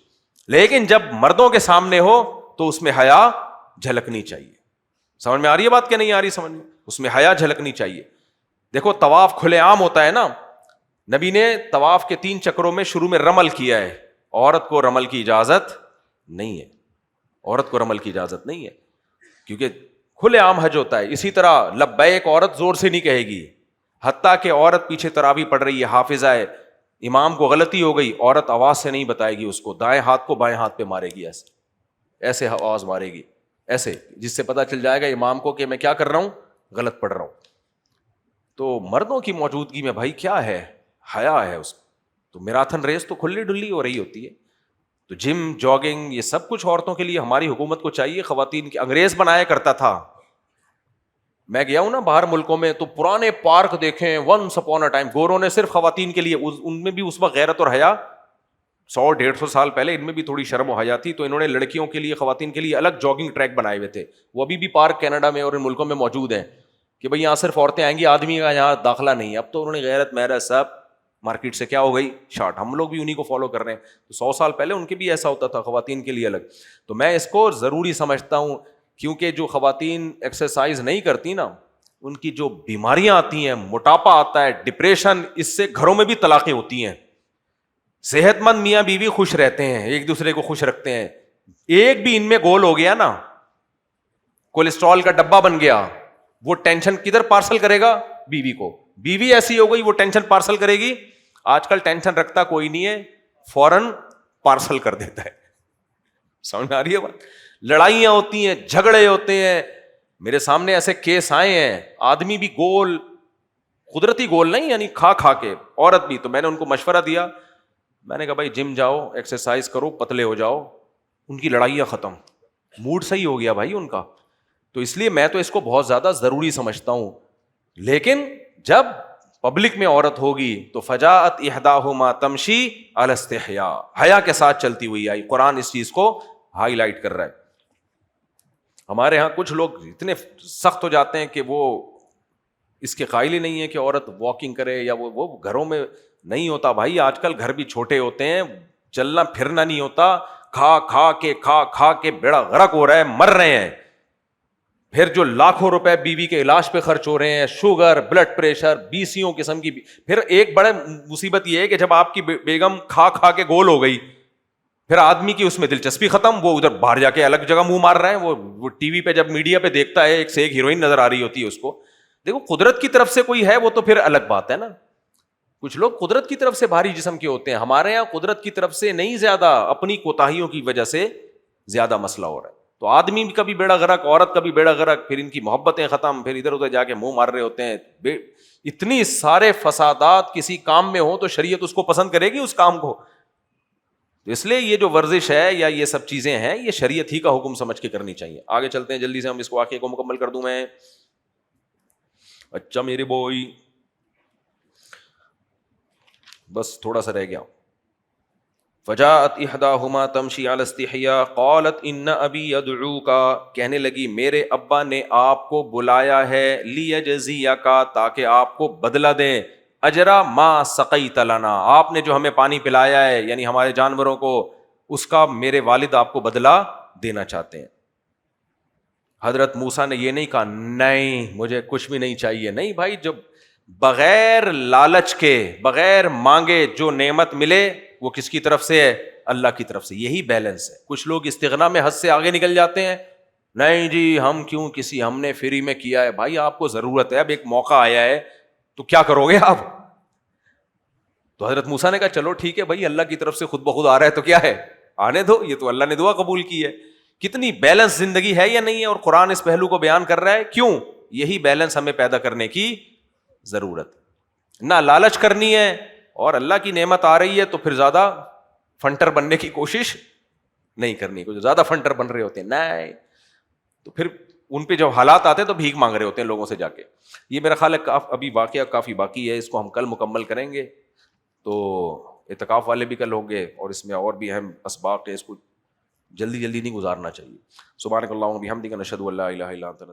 لیکن جب مردوں کے سامنے ہو تو اس میں حیا جھلکنی چاہیے. سمجھ میں آ رہی ہے بات کہ نہیں آ رہی سمجھ میں؟ اس میں حیا جھلکنی چاہیے. دیکھو طواف کھلے عام ہوتا ہے نا, نبی نے طواف کے 3 چکروں میں شروع میں رمل کیا ہے. عورت کو رمل کی اجازت نہیں ہے, عورت کو رمل کی اجازت نہیں ہے, کیونکہ کھلے عام حج ہوتا ہے. اسی طرح لبیک عورت زور سے نہیں کہے گی, حتیٰ کہ عورت پیچھے تراویح پڑھ رہی ہے, حافظہ ہے, امام کو غلطی ہو گئی, عورت آواز سے نہیں بتائے گی اس کو, دائیں ہاتھ کو بائیں ہاتھ پہ مارے گی, ایسے ایسے آواز مارے گی, ایسے, جس سے پتا چل جائے گا امام کو کہ میں کیا کر رہا ہوں, غلط پڑھ رہا ہوں. تو مردوں کی موجودگی میں بھائی کیا ہے, حیا ہے اس میں. تو میراتھن ریس تو کھلی ڈلی ہو رہی ہوتی ہے. تو جم, جاگنگ, یہ سب کچھ عورتوں کے لیے ہماری حکومت کو چاہیے. خواتین کی انگریز بنایا کرتا تھا. میں گیا ہوں نا باہر ملکوں میں, تو پرانے پارک دیکھیں, ونس اپون اے ٹائم گوروں نے صرف خواتین کے لیے, ان میں بھی اس وقت غیرت اور حیا 100-150 سال پہلے ان میں بھی تھوڑی شرم و حیا تھی, تو انہوں نے لڑکیوں کے لیے, خواتین کے لیے الگ جاگنگ ٹریک بنائے ہوئے تھے. وہ ابھی بھی پارک کینیڈا میں اور ان ملکوں میں موجود ہیں کہ بھائی یہاں صرف عورتیں آئیں گی, آدمی کا یہاں داخلہ نہیں ہے. اب تو انہوں نے غیرت محرت سب مارکیٹ سے کیا ہو گئی, شارٹ. ہم لوگ بھی انہیں کو فالو کر رہے ہیں. تو 100 سال پہلے ان کے بھی ایسا ہوتا تھا, خواتین کے لیے الگ. تو میں اس کو ضروری سمجھتا ہوں, کیونکہ جو خواتین ایکسرسائز نہیں کرتی نا, ان کی جو بیماریاں آتی ہیں, موٹاپا آتا ہے, ڈپریشن, اس سے گھروں میں بھی طلاقیں ہوتی ہیں. صحت مند میاں بیوی خوش رہتے ہیں, ایک دوسرے کو خوش رکھتے ہیں. ایک بھی ان میں گول ہو گیا نا, کولیسٹرول کا ڈبہ بن گیا, وہ ٹینشن کدھر پارسل کرے گا, بیوی کو. بیوی ایسی ہو گئی وہ ٹینشن پارسل کرے گی. آج کل ٹینشن رکھتا کوئی نہیں ہے, فوراً پارسل کر دیتا ہے. سمجھ میں آ رہی ہے بات؟ لڑائیاں ہوتی ہیں, جھگڑے ہوتے ہیں. میرے سامنے ایسے کیس آئے ہیں, آدمی بھی گول, قدرتی گول نہیں, یعنی کھا کھا کے, عورت بھی. تو میں نے ان کو مشورہ دیا, میں نے کہا بھائی جم جاؤ, ایکسرسائز کرو, پتلے ہو جاؤ. ان کی لڑائیاں ختم, موڈ صحیح ہو گیا بھائی ان کا. تو اس لیے میں تو اس کو بہت زیادہ ضروری سمجھتا ہوں. لیکن جب پبلک میں عورت ہوگی تو فجاءت احداہما تمشی علی استحیاء, حیا کے ساتھ چلتی ہوئی آئی. قرآن اس چیز کو ہائی لائٹ کر رہا ہے. ہمارے ہاں کچھ لوگ اتنے سخت ہو جاتے ہیں کہ وہ اس کے قائل ہی نہیں ہے کہ عورت واکنگ کرے, یا وہ گھروں میں نہیں ہوتا. بھائی آج کل گھر بھی چھوٹے ہوتے ہیں, چلنا پھرنا نہیں ہوتا, کھا کے بیڑا غرق ہو رہا ہے, مر رہے ہیں. پھر جو لاکھوں روپے بیوی کے علاج پہ خرچ ہو رہے ہیں, شوگر, بلڈ پریشر, بیسیوں قسم کی. پھر ایک بڑا مصیبت یہ ہے کہ جب آپ کی بیگم کھا کے گول ہو گئی, پھر آدمی کی اس میں دلچسپی ختم, وہ ادھر باہر جا کے الگ جگہ منہ مار رہے ہیں. وہ ٹی وی پہ جب میڈیا پہ دیکھتا ہے ایک سے ایک ہیروئن نظر آ رہی ہوتی ہے اس کو. دیکھو قدرت کی طرف سے کوئی ہے وہ تو پھر الگ بات ہے نا. کچھ لوگ قدرت کی طرف سے بھاری جسم کے ہوتے ہیں, ہمارے یہاں قدرت کی طرف سے نہیں, زیادہ اپنی کوتاہیوں کی وجہ سے زیادہ مسئلہ ہو رہا ہے. تو آدمی کا بھی بیڑا غرق, عورت کا بھی بیڑا غرق, پھر ان کی محبتیں ختم, پھر ادھر ادھر جا کے منہ مار رہے ہوتے ہیں. اتنی سارے فسادات کسی کام میں ہو تو شریعت اس کو پسند کرے گی اس کام کو. اس لیے یہ جو ورزش ہے یا یہ سب چیزیں ہیں, یہ شریعت ہی کا حکم سمجھ کے کرنی چاہیے. آگے چلتے ہیں جلدی سے, ہم اس کو واقعے کو مکمل کر دوں میں. اچھا میرے بوئی, بس تھوڑا سا رہ گیا. فجاءت احداہما تمشی علی استحیاء قالت ان ابی یدعوک, کہنے لگی میرے ابا نے آپ کو بلایا ہے, لیجزیک, تاکہ آپ کو بدلہ دیں, اجرا ما سقیت لنا، آپ نے جو ہمیں پانی پلایا ہے یعنی ہمارے جانوروں کو، اس کا میرے والد آپ کو بدلہ دینا چاہتے ہیں. حضرت موسیٰ نے یہ نہیں کہا نہیں مجھے کچھ بھی نہیں چاہیے. نہیں بھائی، جب بغیر لالچ کے بغیر مانگے جو نعمت ملے وہ کس کی طرف سے ہے؟ اللہ کی طرف سے. یہی بیلنس ہے. کچھ لوگ استغنا میں حد سے آگے نکل جاتے ہیں، نہیں جی ہم کیوں کسی، ہم نے فری میں کیا ہے. بھائی آپ کو ضرورت ہے، اب ایک موقع آیا ہے تو کیا کرو گے آپ؟ تو حضرت موسیٰ نے کہا چلو ٹھیک ہے بھائی، اللہ کی طرف سے خود بخود آ رہا ہے تو کیا ہے، آنے دو، یہ تو اللہ نے دعا قبول کی ہے. کتنی بیلنس زندگی ہے یا نہیں ہے، اور قرآن اس پہلو کو بیان کر رہا ہے. کیوں؟ یہی بیلنس ہمیں پیدا کرنے کی ضرورت. نہ لالچ کرنی ہے، اور اللہ کی نعمت آ رہی ہے تو پھر زیادہ فنٹر بننے کی کوشش نہیں کرنی. کچھ زیادہ فنٹر بن رہے ہوتے ہیں نہیں، تو پھر ان پہ جب حالات آتے ہیں تو بھیک مانگ رہے ہوتے ہیں لوگوں سے جا کے. یہ میرا خیال ہے ابھی واقعہ کافی باقی ہے، اس کو ہم کل مکمل کریں گے. تو اعتکاف والے بھی کل ہوں گے، اور اس میں اور بھی اہم اسباق ہیں، اس کو جلدی نہیں گزارنا چاہیے. سبحانک اللہم و بحمدک، نشہد ان لا الہ الا انت،